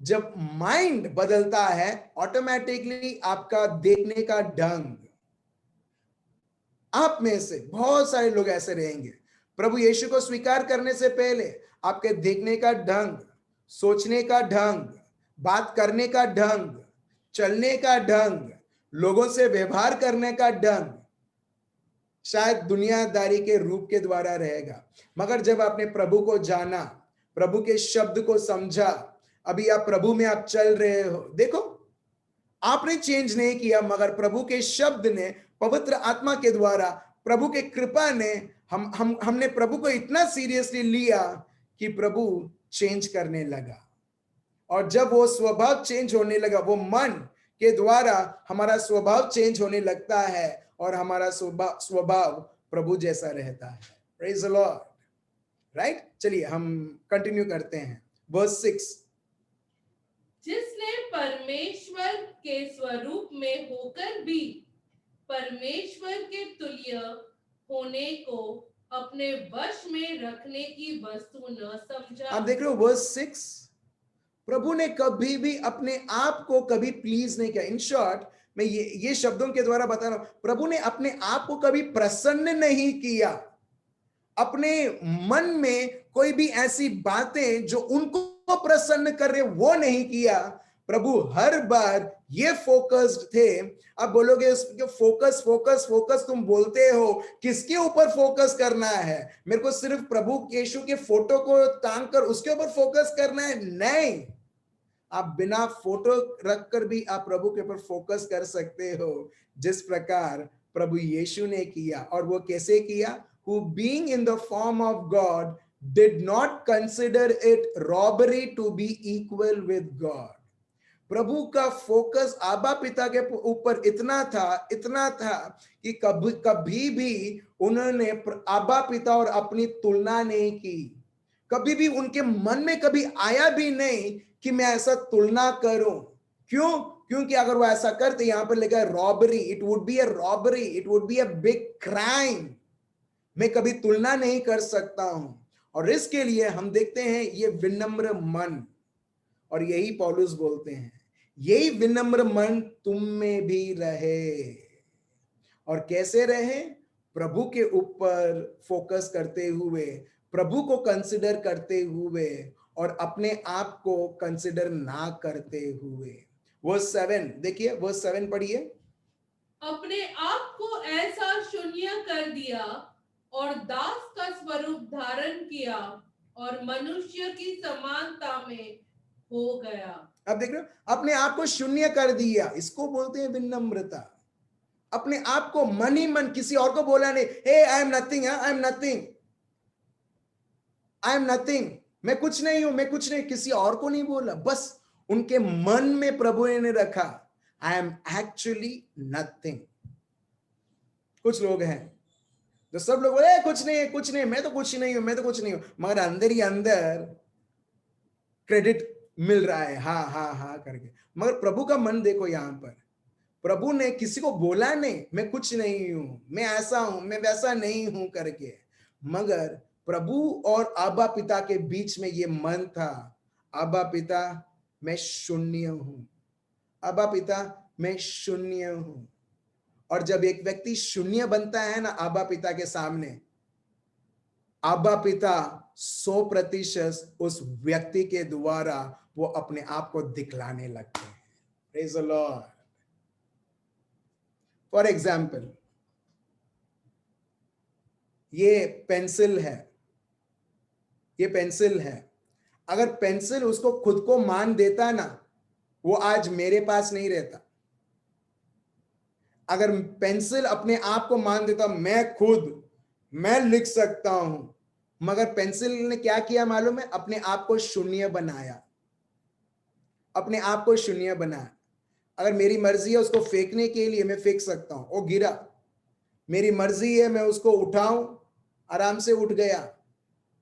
जब माइंड बदलता है, ऑटोमेटिकली आपका देखने का ढंग, आप में से बहुत सारे लोग ऐसे रहेंगे, प्रभु यीशु को स्वीकार करने से पहले आपके देखने का ढंग, सोचने का ढंग, बात करने का ढंग, चलने का ढंग, लोगों से व्यवहार करने का ढंग शायद दुनियादारी के रूप के द्वारा रहेगा। मगर जब आपने प्रभु को जाना, प्रभु के शब्द को समझा, अभी आप प्रभु में आप चल रहे हो, देखो आपने चेंज नहीं किया, मगर प्रभु के शब्द ने, पवित्र आत्मा के द्वारा, प्रभु के कृपा ने, हमने प्रभु को इतना सीरियसली लिया कि प्रभु चेंज करने लगा। और जब वो स्वभाव चेंज होने लगा, वो मन के द्वारा हमारा स्वभाव चेंज होने लगता है और हमारा स्वभाव प्रभु जैसा रहता है। Praise the Lord. राइट, चलिए हम कंटिन्यू करते हैं। वर्स 6, जिसने परमेश्वर के स्वरूप में होकर भी परमेश्वर के तुल्य होने को अपने वश में रखने की वस्तु न समझा। आप देख रहे हो वर्स 6, प्रभु ने कभी भी अपने आप को कभी प्लीज नहीं किया। इन शॉर्ट, मैं ये शब्दों के द्वारा बता रहा हूं, प्रभु ने अपने आप को कभी प्रसन्न नहीं किया। अपने मन में कोई भी ऐसी बातें जो उनको प्रसन्न कर रहे, वो नहीं किया। प्रभु हर बार ये फोकस्ड थे। अब बोलोगे फोकस फोकस फोकस, तुम बोलते हो, किसके ऊपर फोकस करना है? मेरे को सिर्फ प्रभु यीशु के फोटो को टांग कर उसके ऊपर फोकस करना है? नहीं, आप बिना फोटो रखकर भी आप प्रभु के ऊपर फोकस कर सकते हो, जिस प्रकार प्रभु यीशु ने किया। और वो कैसे किया? Who being in the form of God did not consider it robbery to be equal with God. प्रभु का फोकस आबा पिता के ऊपर इतना था कि कभी भी उन्होंने आबा पिता और अपनी तुलना नहीं की। कभी भी उनके मन में कभी आया भी नहीं कि मैं ऐसा तुलना करूं। क्यों? क्योंकि अगर वो ऐसा करते, यहां पर लिखा है robbery, it would be a robbery, it would be a big crime. मैं कभी तुलना नहीं कर सकता हूं। और इसके लिए हम देखते हैं ये विनम्र मन, और यही पौलुस बोलते हैं, यही विनम्र मन तुम में भी रहे। और कैसे रहे? प्रभु के ऊपर फोकस करते हुए, प्रभु को कंसिडर करते हुए, और अपने आप को कंसिडर ना करते हुए। वर्स 7 देखिए, वर्स 7 पढ़िए। अपने आप को ऐसा शून्य कर दिया और दास का स्वरूप धारण किया और मनुष्य की समानता में हो गया। अब देख रहे हो, अपने आप को शून्य कर दिया, इसको बोलते हैं विनम्रता। अपने आप को मन ही मन, किसी और को बोला नहीं, hey I am nothing, I am nothing, I am nothing, मैं कुछ नहीं हूं, मैं कुछ नहीं, किसी और को नहीं बोला। बस उनके मन में प्रभु ने रखा, आई एम एक्चुअली नथिंग। कुछ लोग हैं जो सब लोग बोले कुछ नहीं है, कुछ नहीं, मैं तो कुछ नहीं हूं, मैं तो कुछ नहीं हूं, मगर अंदर ही अंदर क्रेडिट मिल रहा है, हाँ हाँ हाँ करके। मगर प्रभु का मन देखो, यहां पर प्रभु ने किसी को बोला नहीं मैं कुछ नहीं हूं, मैं ऐसा हूं, मैं वैसा नहीं हूं करके। मगर प्रभु और आबा पिता के बीच में ये मन था, आबा पिता मैं शून्य हूं, आबा पिता मैं शून्य हूं। और जब एक व्यक्ति शून्य बनता है ना आबा पिता के सामने, आबा पिता 100% उस व्यक्ति के द्वारा वो अपने आप को दिखलाने लगते हैं। Praise the Lord. For example, ये पेंसिल है, ये पेंसिल है। अगर पेंसिल उसको खुद को मान देता ना, वो आज मेरे पास नहीं रहता। अगर पेंसिल अपने आप को मान देता, मैं लिख सकता हूं, मगर पेंसिल ने क्या किया मालूम है? अपने आप को शून्य बनाया, अपने आप को शून्य बनाया। अगर मेरी मर्जी है उसको फेंकने के लिए, मैं फेंक सकता हूं, वो गिरा। मेरी मर्जी है मैं उसको उठाऊं, आराम से उठ गया।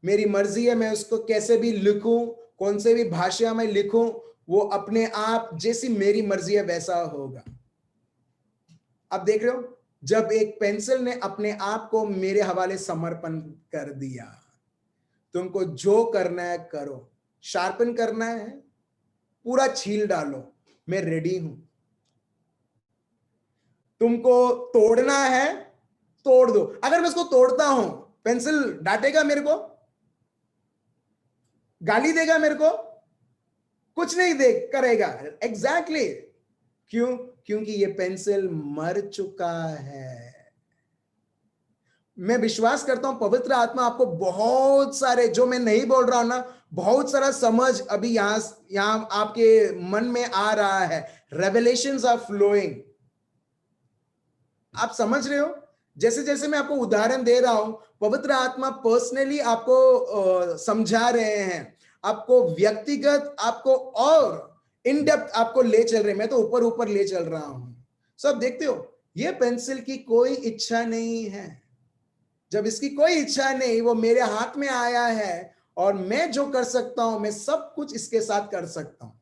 मेरी मर्जी है मैं उसको कैसे भी लिखूं, कौन से भी भाषा में लिखूं, वो अपने आप जैसी मेरी मर्जी है वैसा होगा। आप देख रहे हो, जब एक पेंसिल ने अपने आप को मेरे हवाले समर्पण कर दिया, तुमको जो करना है करो, शार्पन करना है पूरा छील डालो, मैं रेडी हूं। तुमको तोड़ना है तोड़ दो। अगर मैं इसको तोड़ता हूं, पेंसिल डांटेगा मेरे को, गाली देगा मेरे को? कुछ नहीं देख करेगा। एग्जैक्टली क्यों? क्योंकि ये पेंसिल मर चुका है। मैं विश्वास करता हूं पवित्र आत्मा आपको बहुत सारे, जो मैं नहीं बोल रहा हूं ना, बहुत सारा समझ अभी यहां आपके मन में आ रहा है। Revelations are flowing. आप समझ रहे हो? जैसे जैसे मैं आपको उदाहरण दे रहा हूं, पवित्र आत्मा पर्सनली आपको समझा रहे हैं, आपको व्यक्तिगत, आपको और इन डेप्थ आपको ले चल रहे हैं। मैं तो ऊपर ऊपर ले चल रहा हूं। सब देखते हो, ये पेंसिल की कोई इच्छा नहीं है। जब इसकी कोई इच्छा नहीं, वो मेरे हाथ में आया है और मैं जो कर सकता हूं, मैं सब कुछ इसके साथ कर सकता हूं।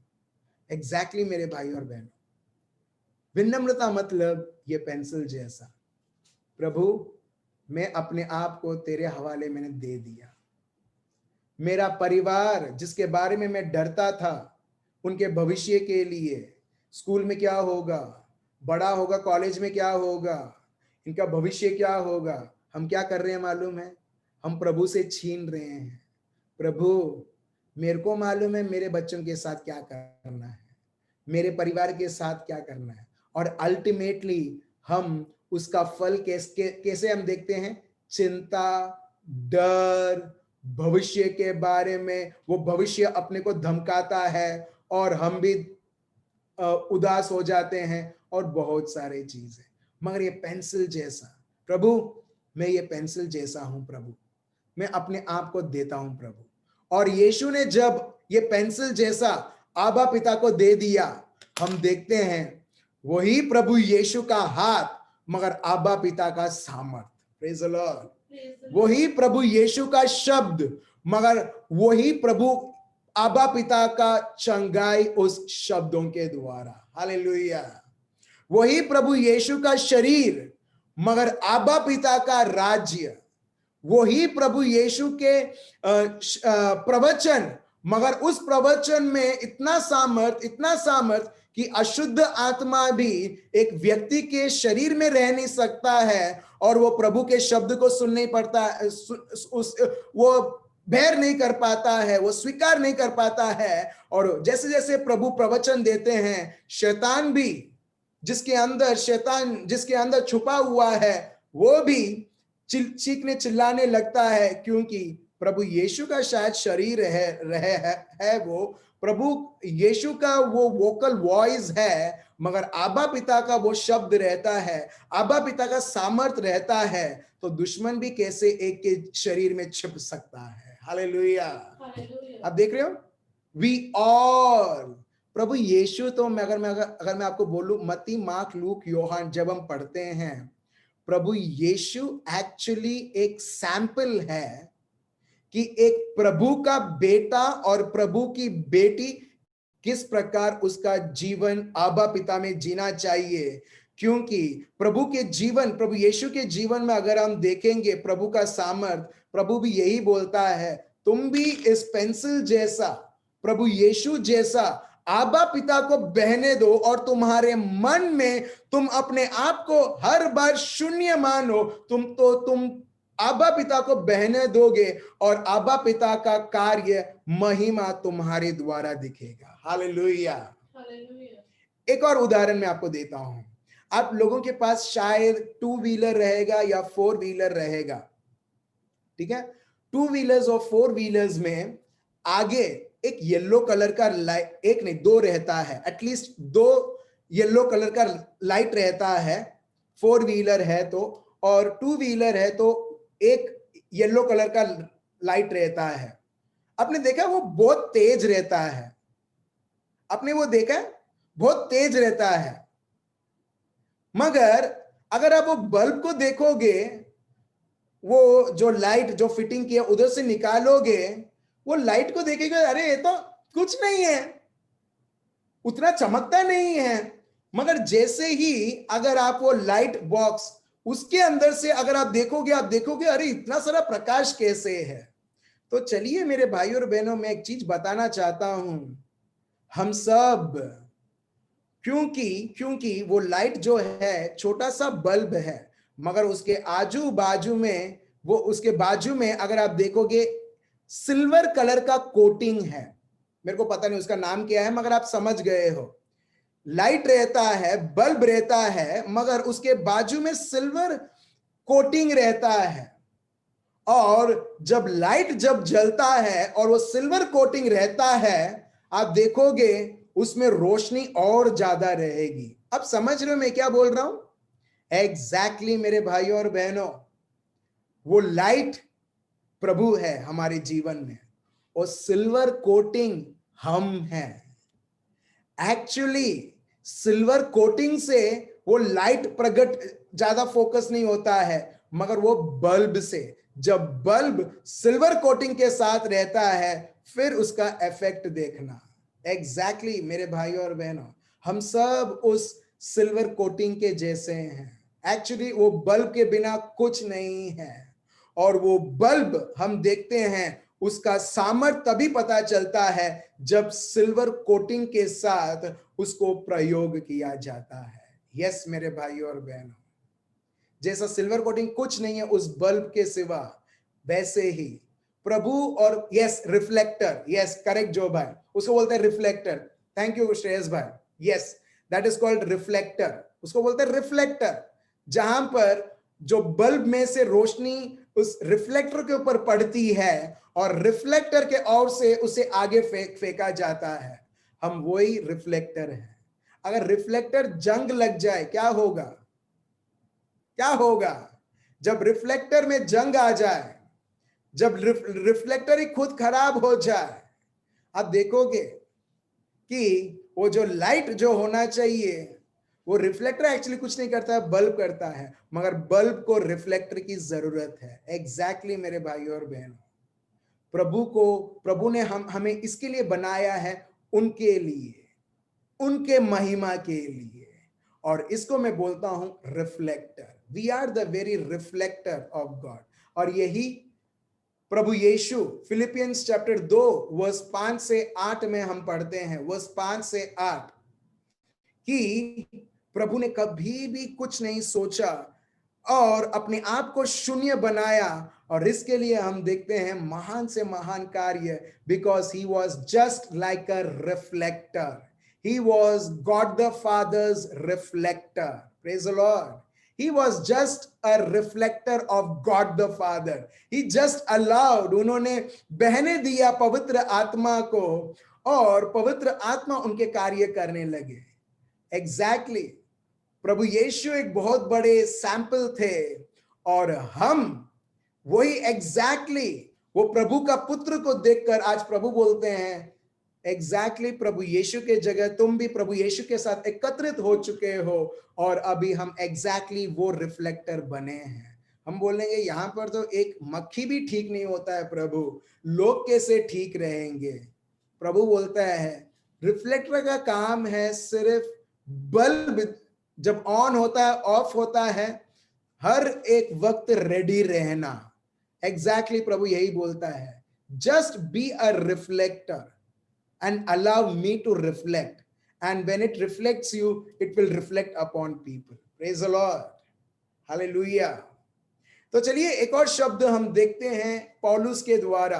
एग्जैक्टली मेरे भाई और बहनों, विनम्रता मतलब ये पेंसिल जैसा। प्रभु, मैं अपने आप को तेरे हवाले मैंने दे दिया। मेरा परिवार जिसके बारे में मैं डरता था, उनके भविष्य के लिए, स्कूल में क्या होगा, बड़ा होगा कॉलेज में क्या होगा, इनका भविष्य क्या होगा, हम क्या कर रहे हैं मालूम है? हम प्रभु से छीन रहे हैं। प्रभु, मेरे को मालूम है मेरे बच्चों के साथ क्या करना है, मेरे परिवार के साथ क्या करना है, और अल्टीमेटली हम उसका फल कैसे हम देखते हैं? चिंता, डर, भविष्य के बारे में। वो भविष्य अपने को धमकाता है और हम भी उदास हो जाते हैं और बहुत सारे चीजें। मगर ये पेंसिल जैसा, प्रभु मैं ये पेंसिल जैसा हूं प्रभु, मैं अपने आप को देता हूं प्रभु। और यीशु ने जब ये पेंसिल जैसा आबा पिता को दे दिया, हम देखते हैं वही प्रभु यीशु का हाथ, मगर आबा पिता का सामर्थ। Praise the Lord. वही प्रभु यीशु का शब्द, मगर वही प्रभु आबा पिता का चंगाई उस शब्दों के द्वारा। हालेलुया। वही प्रभु यीशु का शरीर, मगर आबा पिता का राज्य। वही प्रभु यीशु के प्रवचन, मगर उस प्रवचन में इतना सामर्थ कि अशुद्ध आत्मा भी एक व्यक्ति के शरीर में रह नहीं सकता है और वो प्रभु के शब्द को सुन नहीं पड़ता, वो बेर नहीं कर पाता है, वो स्वीकार नहीं कर पाता है। और जैसे जैसे प्रभु प्रवचन देते हैं, शैतान भी, जिसके अंदर छुपा हुआ है, वो भी चीखने चिल्लाने लगता है, क्योंकि प्रभु यीशु का शायद शरीर है वो प्रभु यीशु का वो वोकल वॉइस है, मगर आबा पिता का वो शब्द रहता है, आबा पिता का सामर्थ रहता है। तो दुश्मन भी कैसे एक के शरीर में छिप सकता है। हालेलुया। आप देख रहे हो, वी ऑल, प्रभु यीशु तो अगर मैं आपको बोलूं, मत्ती, मार्क, लूक, योहान जब हम पढ़ते हैं, प्रभु यीशु एक्चुअली एक सैंपल है कि एक प्रभु का बेटा और प्रभु की बेटी किस प्रकार उसका जीवन आबा पिता में जीना चाहिए। क्योंकि प्रभु यीशु के जीवन में अगर हम देखेंगे प्रभु का सामर्थ, प्रभु भी यही बोलता है, तुम भी इस पेंसिल जैसा, प्रभु यीशु जैसा आबा पिता को बहने दो और तुम्हारे मन में तुम अपने आप को हर बार शून्य मानो। तुम आबा पिता को बहने दोगे और आबा पिता का कार्य महिमा तुम्हारे द्वारा दिखेगा। हालेलुया। हालेलुया। एक और उदाहरण मैं आपको देता हूं। आप लोगों के पास शायद 2 व्हीलर रहेगा या 4 व्हीलर रहेगा, ठीक है। 2 व्हीलर्स और 4 व्हीलर्स में आगे एक येलो कलर का लाइट, एक नहीं 2 रहता है, एटलीस्ट 2 येलो कलर का लाइट रहता है 4 व्हीलर है तो, और 2 व्हीलर है तो एक येलो कलर का लाइट रहता है। आपने देखा वो बहुत तेज रहता है, आपने वो देखा बहुत तेज रहता है, मगर अगर आप वो बल्ब को देखोगे, वो जो लाइट जो फिटिंग किया उधर से निकालोगे, वो लाइट को देखेगा, अरे ये तो कुछ नहीं है, उतना चमकता नहीं है। मगर जैसे ही अगर आप वो लाइट बॉक्स उसके अंदर से अगर आप देखोगे अरे इतना सारा प्रकाश कैसे है। तो चलिए मेरे भाई और बहनों, मैं एक चीज बताना चाहता हूं, हम सब, क्योंकि वो लाइट जो है छोटा सा बल्ब है, मगर उसके आजू बाजू में, वो उसके बाजू में अगर आप देखोगे सिल्वर कलर का कोटिंग है, मेरे को पता नहीं उसका नाम क्या है, मगर आप समझ गए हो। लाइट रहता है, बल्ब रहता है, मगर उसके बाजू में सिल्वर कोटिंग रहता है, और जब लाइट जब जलता है और वो सिल्वर कोटिंग रहता है, आप देखोगे उसमें रोशनी और ज्यादा रहेगी। अब समझ रहे हो मैं क्या बोल रहा हूं? एग्जैक्टली मेरे भाइयों और बहनों, वो लाइट प्रभु है हमारे जीवन में, और सिल्वर कोटिंग हम हैं। एक्चुअली सिल्वर कोटिंग से वो लाइट प्रकट ज्यादा फोकस नहीं होता है, मगर वो बल्ब से, जब बल्ब सिल्वर कोटिंग के साथ रहता है फिर उसका इफेक्ट देखना। एग्जैक्टली मेरे भाइयों और बहनों, हम सब उस सिल्वर कोटिंग के जैसे हैं। एक्चुअली वो बल्ब के बिना कुछ नहीं है, और वो बल्ब हम देखते हैं उसका सामर्थ्य तभी पता चलता है जब सिल्वर कोटिंग के साथ उसको प्रयोग किया जाता है। यस मेरे भाइयों और बहनों, जैसा सिल्वर कोटिंग कुछ नहीं है उस बल्ब के सिवा, वैसे ही प्रभु, और यस रिफ्लेक्टर, यस करेक्ट जो भाई, उसको बोलते हैं रिफ्लेक्टर। थैंक यू श्रेयस भाई, yes that is called reflector, उसको बोलते हैं रिफ्लेक्टर। जहां पर जो बल्ब में से रोशनी उस रिफ्लेक्टर के ऊपर पड़ती है और रिफ्लेक्टर के ओर से उसे आगे फेंका जाता है, हम वही रिफ्लेक्टर हैं। अगर रिफ्लेक्टर जंग लग जाए क्या होगा? क्या होगा जब रिफ्लेक्टर में जंग आ जाए, जब रिफ्लेक्टर ही खुद खराब हो जाए, आप देखोगे कि वो जो लाइट जो होना चाहिए, वो रिफ्लेक्टर एक्चुअली कुछ नहीं करता है, बल्ब करता है, मगर बल्ब को रिफ्लेक्टर की जरूरत है। एग्जैक्टली मेरे भाइयों और बहनों, प्रभु ने हमें इसके लिए बनाया है, उनके लिए, उनके महिमा के लिए, और इसको मैं बोलता हूं reflector. We are the very reflector of God. और यही प्रभु यीशु फिलिपियंस चैप्टर 2 वर्स 5 से 8 में हम पढ़ते हैं, वर्स 5 से 8, कि प्रभु ने कभी भी कुछ नहीं सोचा और अपने आप को शून्य बनाया, और इसके लिए हम देखते हैं महान से महान कार्य, because he was just like a reflector, he was God the Father's reflector. Praise the Lord. He was just a reflector of God the Father. He just allowed, उन्होंने बहने दिया पवित्र आत्मा को, और पवित्र आत्मा उनके कार्य करने लगे। एग्जैक्टली प्रभु यीशु एक बहुत बड़े सैंपल थे, और हम वही एग्जैक्टली वो प्रभु का पुत्र को देखकर आज प्रभु बोलते हैं, एग्जैक्टली प्रभु यीशु के जगह तुम भी प्रभु यीशु के साथ एकत्रित हो चुके हो, और अभी हम एग्जैक्टली वो रिफ्लेक्टर बने हैं। हम बोलेंगे यहां पर तो एक मक्खी भी ठीक नहीं होता है प्रभु, लोग कैसे ठीक रहेंगे? प्रभु बोलता है रिफ्लेक्टर का काम है सिर्फ बल्ब जब ऑन होता है ऑफ होता है हर एक वक्त रेडी रहना। एग्जैक्टली प्रभु यही बोलता है, just be a reflector and allow me to reflect, and when it reflects you it will reflect upon people. Praise the Lord. Hallelujah. तो चलिए एक और शब्द हम देखते हैं पौलुस के द्वारा,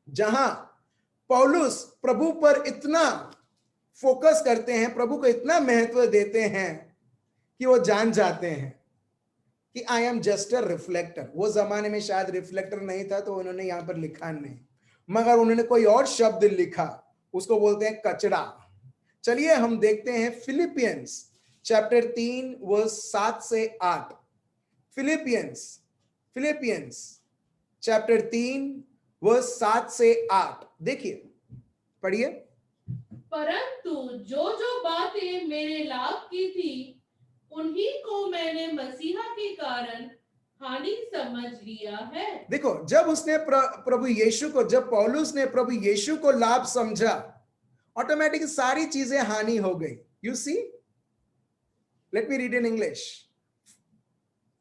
जहां पौलुस प्रभु पर इतना फोकस करते हैं, प्रभु को इतना महत्व देते हैं कि वो जान जाते हैं कि I am just a reflector. वो जमाने में शायद रिफ्लेक्टर नहीं था तो उन्होंने यहां पर लिखा नहीं, मगर उन्होंने कोई और शब्द लिखा, उसको बोलते हैं कचरा। चलिए हम देखते हैं फिलिपियंस चैप्टर 3 वर्स 7 से 8। फिलिपियंस चैप्टर 3 वर्स 7 से 8 देखिए, पढ़िए। परंतु जो जो बातें मेरे लाभ की थी, उन्हीं को मैंने मसीहा के कारण हानि समझ लिया है। देखो, जब उसने प्रभु यीशु को, जब पौलुस ने प्रभु यीशु को लाभ समझा, ऑटोमेटिक सारी चीजें हानि हो गई। You see, let me read in English.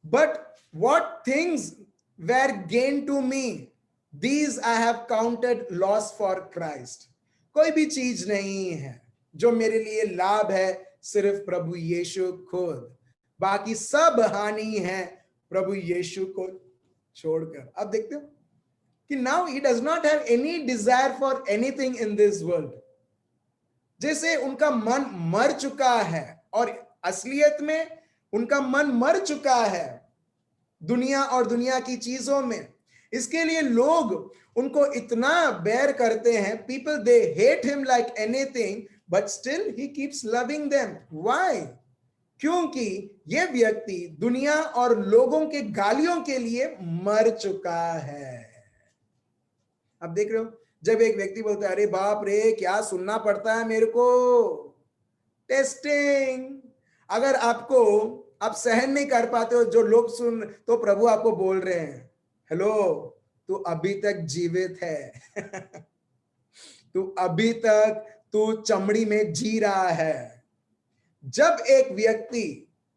But what things were gain to me, these I have counted loss for Christ. कोई भी चीज नहीं है जो मेरे लिए लाभ है, सिर्फ प्रभु यीशु खुद, बाकी सब हानि है प्रभु यीशु को छोड़कर। अब देखते हो कि now he does not have any desire for anything in this world. जैसे उनका मन मर चुका है, और असलियत में उनका मन मर चुका है दुनिया और दुनिया की चीजों में। इसके लिए लोग उनको इतना बैर करते हैं, people they hate him like anything, but still he keeps loving them. Why? क्योंकि ये व्यक्ति दुनिया और लोगों के गालियों के लिए मर चुका है। अब देख रहे हो, जब एक व्यक्ति बोलता है अरे बाप रे क्या सुनना पड़ता है मेरे को, टेस्टिंग। अगर आपको, आप सहन नहीं कर पाते हो जो लोग सुन, तो प्रभु आपको बोल रहे हैं हेलो, तू अभी तक जीवित है तू अभी तक, तू चमड़ी में जी रहा है। जब एक व्यक्ति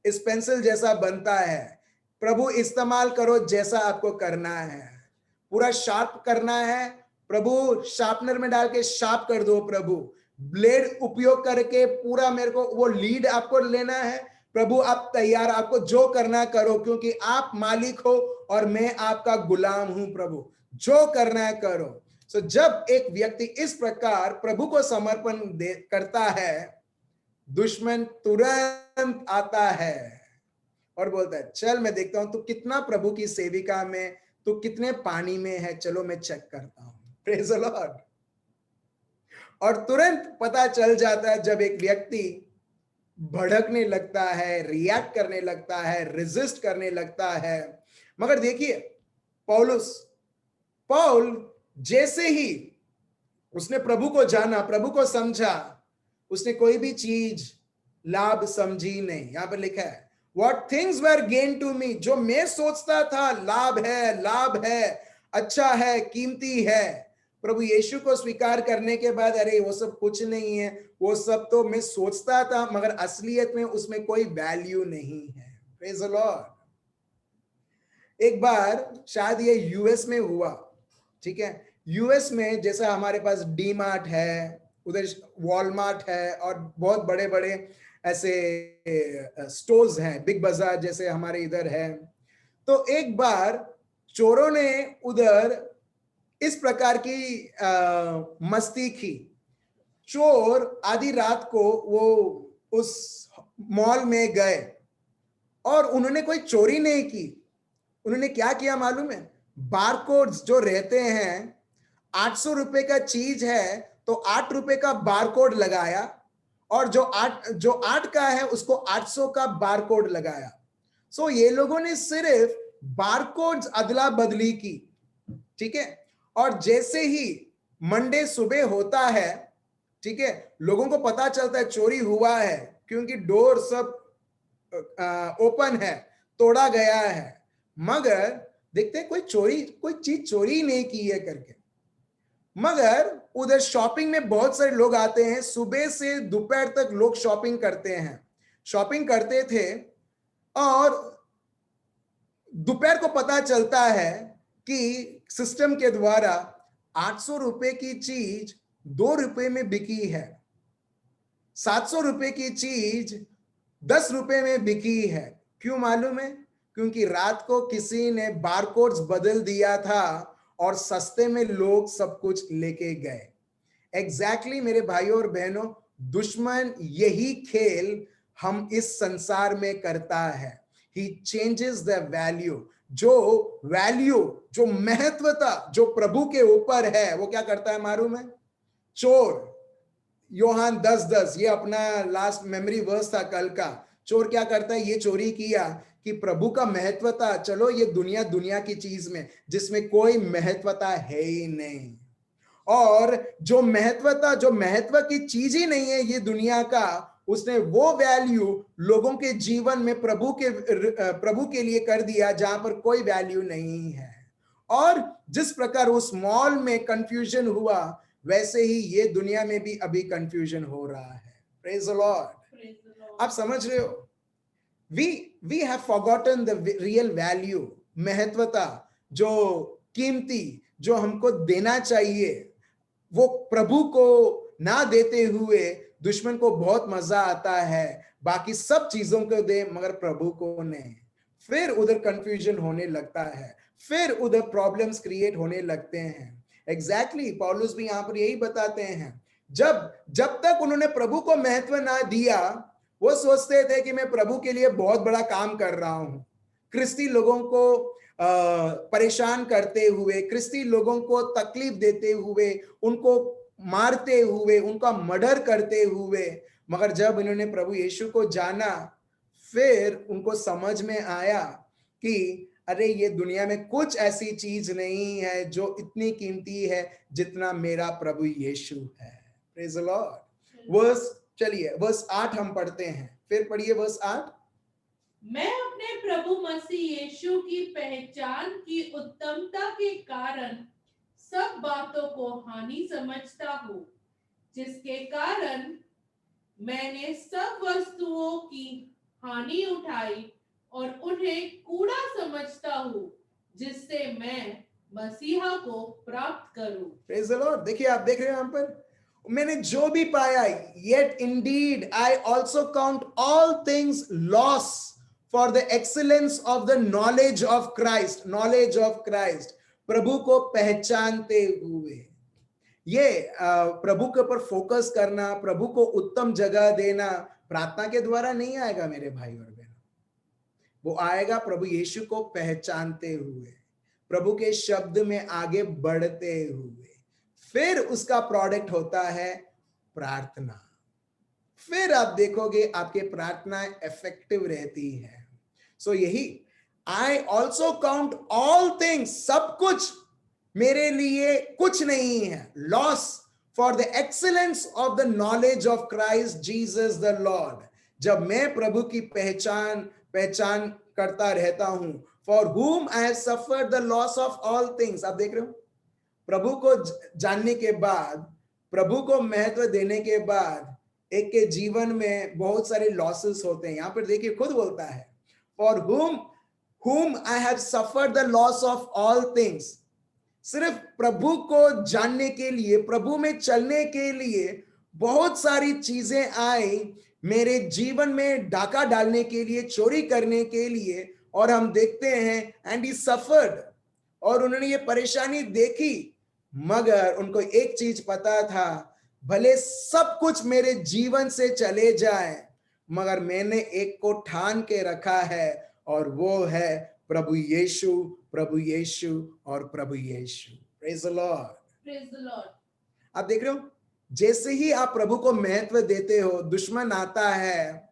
इस पेंसिल जैसा बनता है, प्रभु इस्तेमाल करो जैसा आपको करना है, पूरा शार्प करना है, प्रभु शार्पनर में डाल के शार्प कर दो। प्रभु ब्लेड उपयोग करके पूरा मेरे को वो लीड आपको लेना है। प्रभु आप तैयार, आपको जो करना करो, क्योंकि आप मालिक हो और मैं आपका गुलाम हूं। प्रभु जो करना है करो। सो जब एक व्यक्ति इस प्रकार प्रभु को समर्पण करता है, दुश्मन तुरंत आता है और बोलता है चल मैं देखता हूं तू कितना प्रभु की सेविका में, तू कितने पानी में है, चलो मैं चेक करता हूं। Praise the Lord. और तुरंत पता चल जाता है जब एक व्यक्ति भड़कने लगता है, रिएक्ट करने लगता है, रेजिस्ट करने लगता है। मगर देखिए पौल जैसे ही उसने प्रभु को जाना, प्रभु को समझा, उसने कोई भी चीज लाभ समझी नहीं। यहां पर लिखा है what things were gain to me, जो मैं सोचता था लाभ है, अच्छा है, कीमती है, प्रभु यीशु को स्वीकार करने के बाद अरे वो सब कुछ नहीं है, वो सब तो मैं सोचता था, मगर असलियत में उसमें कोई वैल्यू नहीं है। Praise the Lord. एक बार शायद ये यूएस में हुआ, ठीक है, यूएस में जैसा हमारे पास डी मार्ट है, उधर वॉलमार्ट है और बहुत बड़े बड़े ऐसे स्टोर्स हैं, बिग बाजार जैसे हमारे इधर है। तो एक बार चोरों ने उधर इस प्रकार की मस्ती की। चोर आधी रात को वो उस मॉल में गए और उन्होंने कोई चोरी नहीं की। उन्होंने क्या किया मालूम है? बारकोड्स जो रहते हैं, 800 रुपए का चीज है तो 8 रुपए का बारकोड लगाया, और जो आठ का है उसको 800 का बारकोड लगाया। सो ये लोगों ने सिर्फ बारकोड्स अदला बदली की, ठीक है। और जैसे ही मंडे सुबह होता है, ठीक है, लोगों को पता चलता है चोरी हुआ है, क्योंकि डोर सब ओपन है, तोड़ा गया है, मगर देखते हैं कोई चीज चोरी नहीं की है करके। मगर उधर शॉपिंग में बहुत सारे लोग आते हैं, सुबह से दोपहर तक लोग शॉपिंग करते थे, और दोपहर को पता चलता है कि सिस्टम के द्वारा 800 रुपए की चीज 2 रुपए में बिकी है, 700 रुपए की चीज 10 रुपए में बिकी है। क्यों मालूम है? क्योंकि रात को किसी ने बारकोड्स बदल दिया था और सस्ते में लोग सब कुछ लेके गए। एग्जैक्टली मेरे भाइयों और बहनों, दुश्मन यही खेल हम इस संसार में करता है। ही चेंजेस द वैल्यू, जो महत्वता जो प्रभु के ऊपर है, वो क्या करता है मालूम है? चोर, योहान 10:10, ये अपना लास्ट मेमोरी वर्स था कल का। चोर क्या करता है? ये चोरी किया कि प्रभु का महत्वता, चलो ये दुनिया की चीज में जिसमें कोई महत्वता है ही नहीं, और जो महत्व की चीज ही नहीं है ये दुनिया का, उसने वो वैल्यू लोगों के जीवन में प्रभु के लिए कर दिया जहां पर कोई वैल्यू नहीं है। और जिस प्रकार उस मॉल में कंफ्यूजन हुआ, वैसे ही ये दुनिया में भी अभी कंफ्यूजन हो रहा है। Praise the Lord. आप समझ रहे हो? We have forgotten the real value, महत्वता, जो कीमती, जो हमको देना चाहिए, वो प्रभु को ना देते हुए दुश्मन को बहुत मजा आता है बाकी सब चीजों को दे मगर प्रभु को नहीं। फिर उधर कंफ्यूजन होने लगता है, फिर उधर प्रॉब्लम्स क्रिएट होने लगते हैं। एग्जैक्टली पौलुस भी यहां पर यही बताते हैं। जब तक उन्होंने प्रभु को महत्व ना दिया, वो सोचते थे कि मैं प्रभु के लिए बहुत बड़ा काम कर रहा हूं। क्रिस्ती लोगों को परेशान करते हुए, क्रिस्ती लोगों को तकलीफ देते हुए, उनको मारते हुए, उनका मर्डर करते हुए। मगर जब इन्होंने प्रभु यीशु को जाना, फिर उनको समझ में आया कि अरे ये दुनिया में कुछ ऐसी चीज नहीं है जो इतनी कीमती है जितना मेरा प्रभु यीशु है। Praise the Lord. चलिए वर्स 8 हम पढ़ते हैं, फिर पढ़िए वर्स 8। मैं अपने प्रभु मसीह यीशु की पहचान की उत्तमता के कारण सब बातों को हानि समझता हूँ, जिसके कारण मैंने सब वस्तुओं की हानि उठाई और उन्हें कूड़ा समझता हूँ, जिससे मैं मसीहा को प्राप्त करूं। Praise the Lord. देखिए, आप देख रहे हैं यहाँ पर, मैंने जो भी पाया, yet indeed I also count all things loss for the excellence of the knowledge of Christ, प्रभु को पहचानते हुए। ये प्रभु के ऊपर फोकस करना, प्रभु को उत्तम जगह देना प्रार्थना के द्वारा नहीं आएगा मेरे भाई और बहनों, वो आएगा प्रभु यीशु को पहचानते हुए, प्रभु के शब्द में आगे बढ़ते हुए। फिर उसका प्रोडक्ट होता है प्रार्थना। फिर आप देखोगे आपके प्रार्थना इफेक्टिव रहती है। सो यही I also count all things, सब कुछ मेरे लिए कुछ नहीं है, loss for the excellence of the knowledge of Christ Jesus the Lord. जब मैं प्रभु की पहचान करता रहता हूं, for whom I have suffered the loss of all things। आप देख रहे हो, प्रभु को जानने के बाद, प्रभु को महत्व देने के बाद एक के जीवन में बहुत सारे लॉसेस होते हैं। यहां पर देखिए खुद बोलता है, for whom I have suffered the loss of all things। सिर्फ प्रभु को जानने के लिए, प्रभु में चलने के लिए बहुत सारी चीजें आई मेरे जीवन में, डाका डालने के लिए, चोरी करने के लिए। और हम देखते हैं एंड ही सफर्ड, और उन्होंने ये परेशानी देखी, मगर उनको एक चीज पता था, भले सब कुछ मेरे जीवन से चले जाए मगर मैंने एक को ठान के रखा है, और वो है प्रभु यीशु, प्रभु यीशु और प्रभु Yeshu. Praise the Lord, praise the Lord. आप देख रहे हो, जैसे ही आप प्रभु को महत्व देते हो, दुश्मन आता है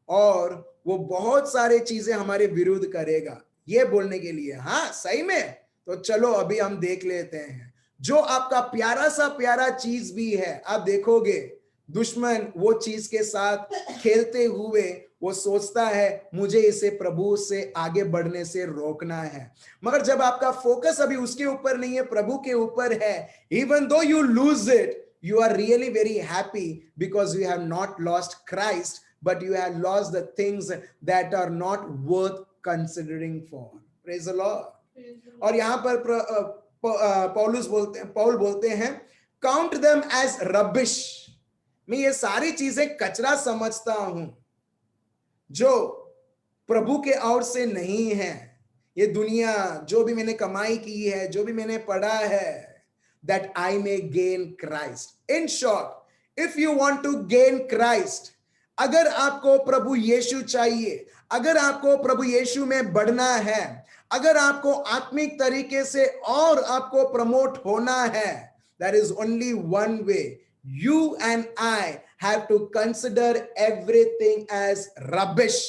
और वो बहुत सारे चीजें हमारे विरुद्ध करेगा, ये बोलने के लिए हाँ सही में, तो चलो अभी हम देख लेते हैं। जो आपका प्यारा सा प्यारा चीज भी है, आप देखोगे दुश्मन वो चीज के साथ खेलते हुए वो सोचता है मुझे इसे प्रभु से आगे बढ़ने से रोकना है। मगर जब आपका फोकस अभी उसके ऊपर नहीं है, प्रभु के ऊपर है, even though you lose it, you are really very happy because you have not lost Christ, but you have lost the things that are not worth considering for. Praise the Lord. और यहाँ पर पौल बोलते हैं, count them as rubbish। मैं ये सारी चीजें कचरा समझता हूं जो प्रभु के ओर से नहीं है। ये दुनिया जो भी मैंने कमाई की है, जो भी मैंने पढ़ा है, that I may gain Christ. In short, if you want to gain Christ, अगर आपको प्रभु यीशु चाहिए, अगर आपको प्रभु यीशु में बढ़ना है, अगर आपको आत्मिक तरीके से और आपको प्रमोट होना है, there is only one way. You and I have to consider everything as rubbish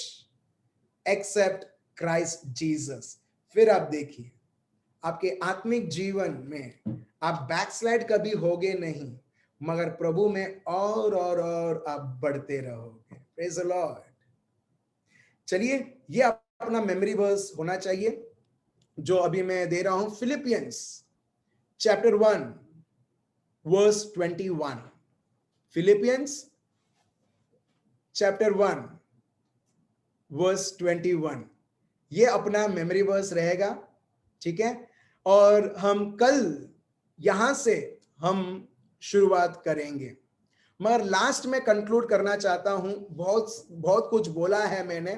except Christ Jesus. फिर आप देखिए, आपके आत्मिक जीवन में आप बैकस्लाइड कभी होगे नहीं, मगर प्रभु में और आप बढ़ते रहोगे। Praise the Lord. चलिए, ये अपना मेमोरी वर्स होना चाहिए जो अभी मैं दे रहा हूं, Philippians chapter 1 verse 21। Philippians chapter 1 verse 21, ये अपना मेमोरी वर्स रहेगा, ठीक है। और हम कल यहां से हम शुरुआत करेंगे, मगर लास्ट में कंक्लूड करना चाहता हूं। बहुत कुछ बोला है मैंने,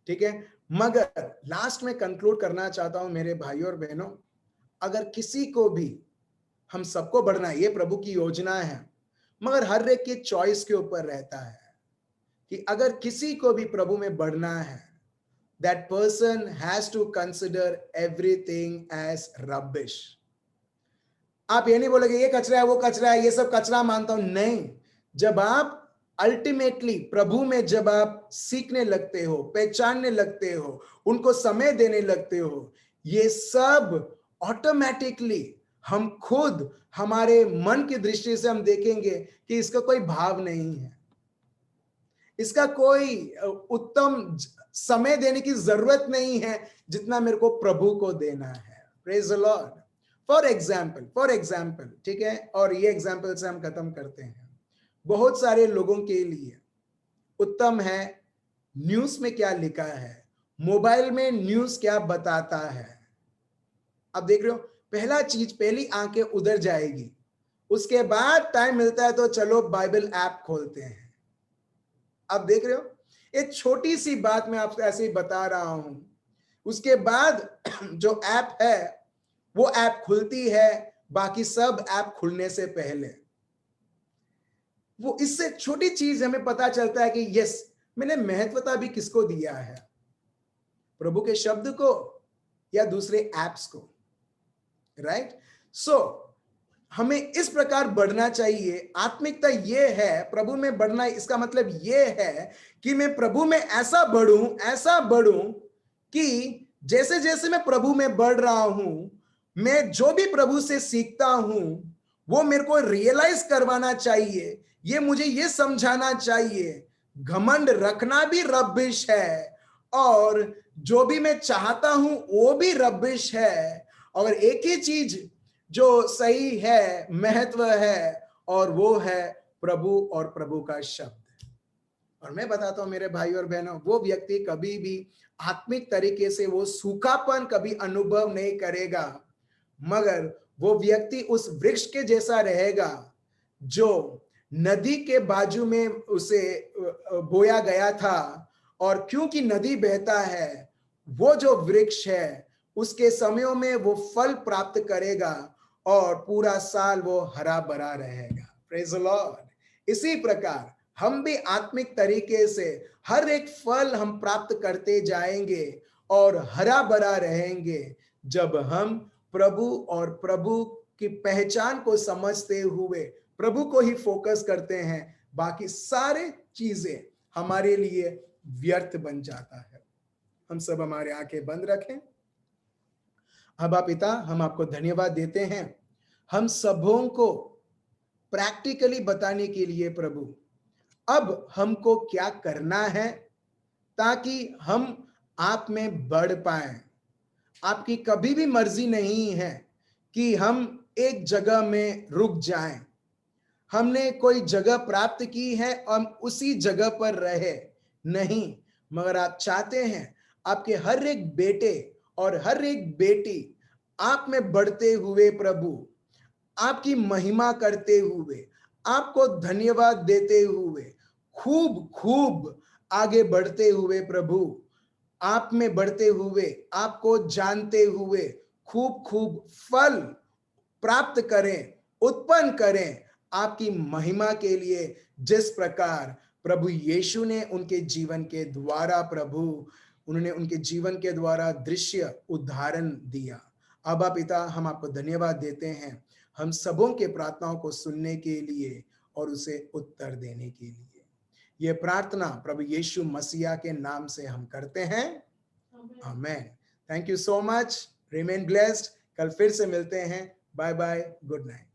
ठीक है, मगर लास्ट में कंक्लूड करना चाहता हूं मेरे भाइयों और बहनों, अगर किसी को भी, हम सबको बढ़ना है, ये प्रभु की योजना है, मगर हर एक की चॉइस के ऊपर रहता है कि अगर किसी को भी प्रभु में बढ़ना है, that person has to consider everything as rubbish. आप ये नहीं बोलोगे ये कचरा है, वो कचरा है, ये सब कचरा मानता हूं, नहीं। जब आप अल्टीमेटली प्रभु में जब आप सीखने लगते हो, पहचानने लगते हो, उनको समय देने लगते हो, ये सब ऑटोमेटिकली हम खुद हमारे मन की दृष्टि से हम देखेंगे कि इसका कोई भाव नहीं है, इसका कोई उत्तम समय देने की जरूरत नहीं है जितना मेरे को प्रभु को देना है। Praise the Lord. For example, ठीक है, और ये एग्जाम्पल से हम खत्म करते हैं। बहुत सारे लोगों के लिए उत्तम है न्यूज में क्या लिखा है, मोबाइल में न्यूज क्या बताता है। अब देख रहे हो, पहली आंखें उधर जाएगी, उसके बाद टाइम मिलता है तो चलो बाइबल ऐप खोलते हैं। अब देख रहे हो, एक छोटी सी बात मैं आपको ऐसे ही बता रहा हूं, उसके बाद जो ऐप है वो ऐप खुलती है, बाकी सब ऐप खुलने से पहले। वो इससे छोटी चीज हमें पता चलता है कि यस, मैंने महत्वता भी किसको दिया है, प्रभु के शब्द को या दूसरे ऐप्स को, राइट। सो हमें इस प्रकार बढ़ना चाहिए। आत्मिकता ये है, प्रभु में बढ़ना, इसका मतलब ये है कि मैं प्रभु में ऐसा बढ़ूं कि जैसे जैसे मैं प्रभु में बढ़ रहा हूं, मैं जो भी प्रभु से सीखता हूं वो मेरे को रियलाइज करवाना चाहिए, ये मुझे ये समझाना चाहिए, घमंड रखना भी रबिश है और जो भी मैं चाहता हूं वो भी रबिश है, और एक ही चीज जो सही है, महत्व है, और वो है प्रभु और प्रभु का शब्द। और मैं बताता हूं मेरे भाई और बहनों, वो व्यक्ति कभी भी आत्मिक तरीके से वो सूखापन कभी अनुभव नहीं करेगा, मगर वो व्यक्ति उस वृक्ष के जैसा रहेगा जो नदी के बाजू में उसे बोया गया था, और क्योंकि नदी बहता है, वो जो वृक्ष है उसके समयों में वो फल प्राप्त करेगा और पूरा साल वो हरा भरा रहेगा। Praise the Lord. इसी प्रकार हम भी आत्मिक तरीके से हर एक फल हम प्राप्त करते जाएंगे और हरा भरा रहेंगे जब हम प्रभु और प्रभु की पहचान को समझते हुए प्रभु को ही फोकस करते हैं, बाकी सारे चीजें हमारे लिए व्यर्थ बन जाता है। हम सब हमारे आंखें बंद रखें। अब पिता, हम आपको धन्यवाद देते हैं, हम सबों को प्रैक्टिकली बताने के लिए प्रभु, अब हमको क्या करना है ताकि हम आप में बढ़ पाए। आपकी कभी भी मर्जी नहीं है कि हम एक जगह में रुक जाएं। हमने कोई जगह प्राप्त की है, हम उसी जगह पर रहे नहीं, मगर आप चाहते हैं आपके हर एक बेटे और हर एक बेटी आप में बढ़ते हुए प्रभु, आपकी महिमा करते हुए, आपको धन्यवाद देते हुए, खूब खूब आगे बढ़ते हुए प्रभु, आप में बढ़ते हुए, आपको जानते हुए खूब खूब फल प्राप्त करें, उत्पन्न करें, आपकी महिमा के लिए, जिस प्रकार प्रभु यीशु ने उनके जीवन के द्वारा उन्होंने उनके जीवन के द्वारा दृश्य उदाहरण दिया। अबा पिता, हम आपको धन्यवाद देते हैं, हम सबों के प्रार्थनाओं को सुनने के लिए और उसे उत्तर देने के लिए। ये प्रार्थना प्रभु यीशु मसीहा के नाम से हम करते हैं, amen. Thank you so much, remain blessed. कल फिर से मिलते हैं। Bye bye, good night.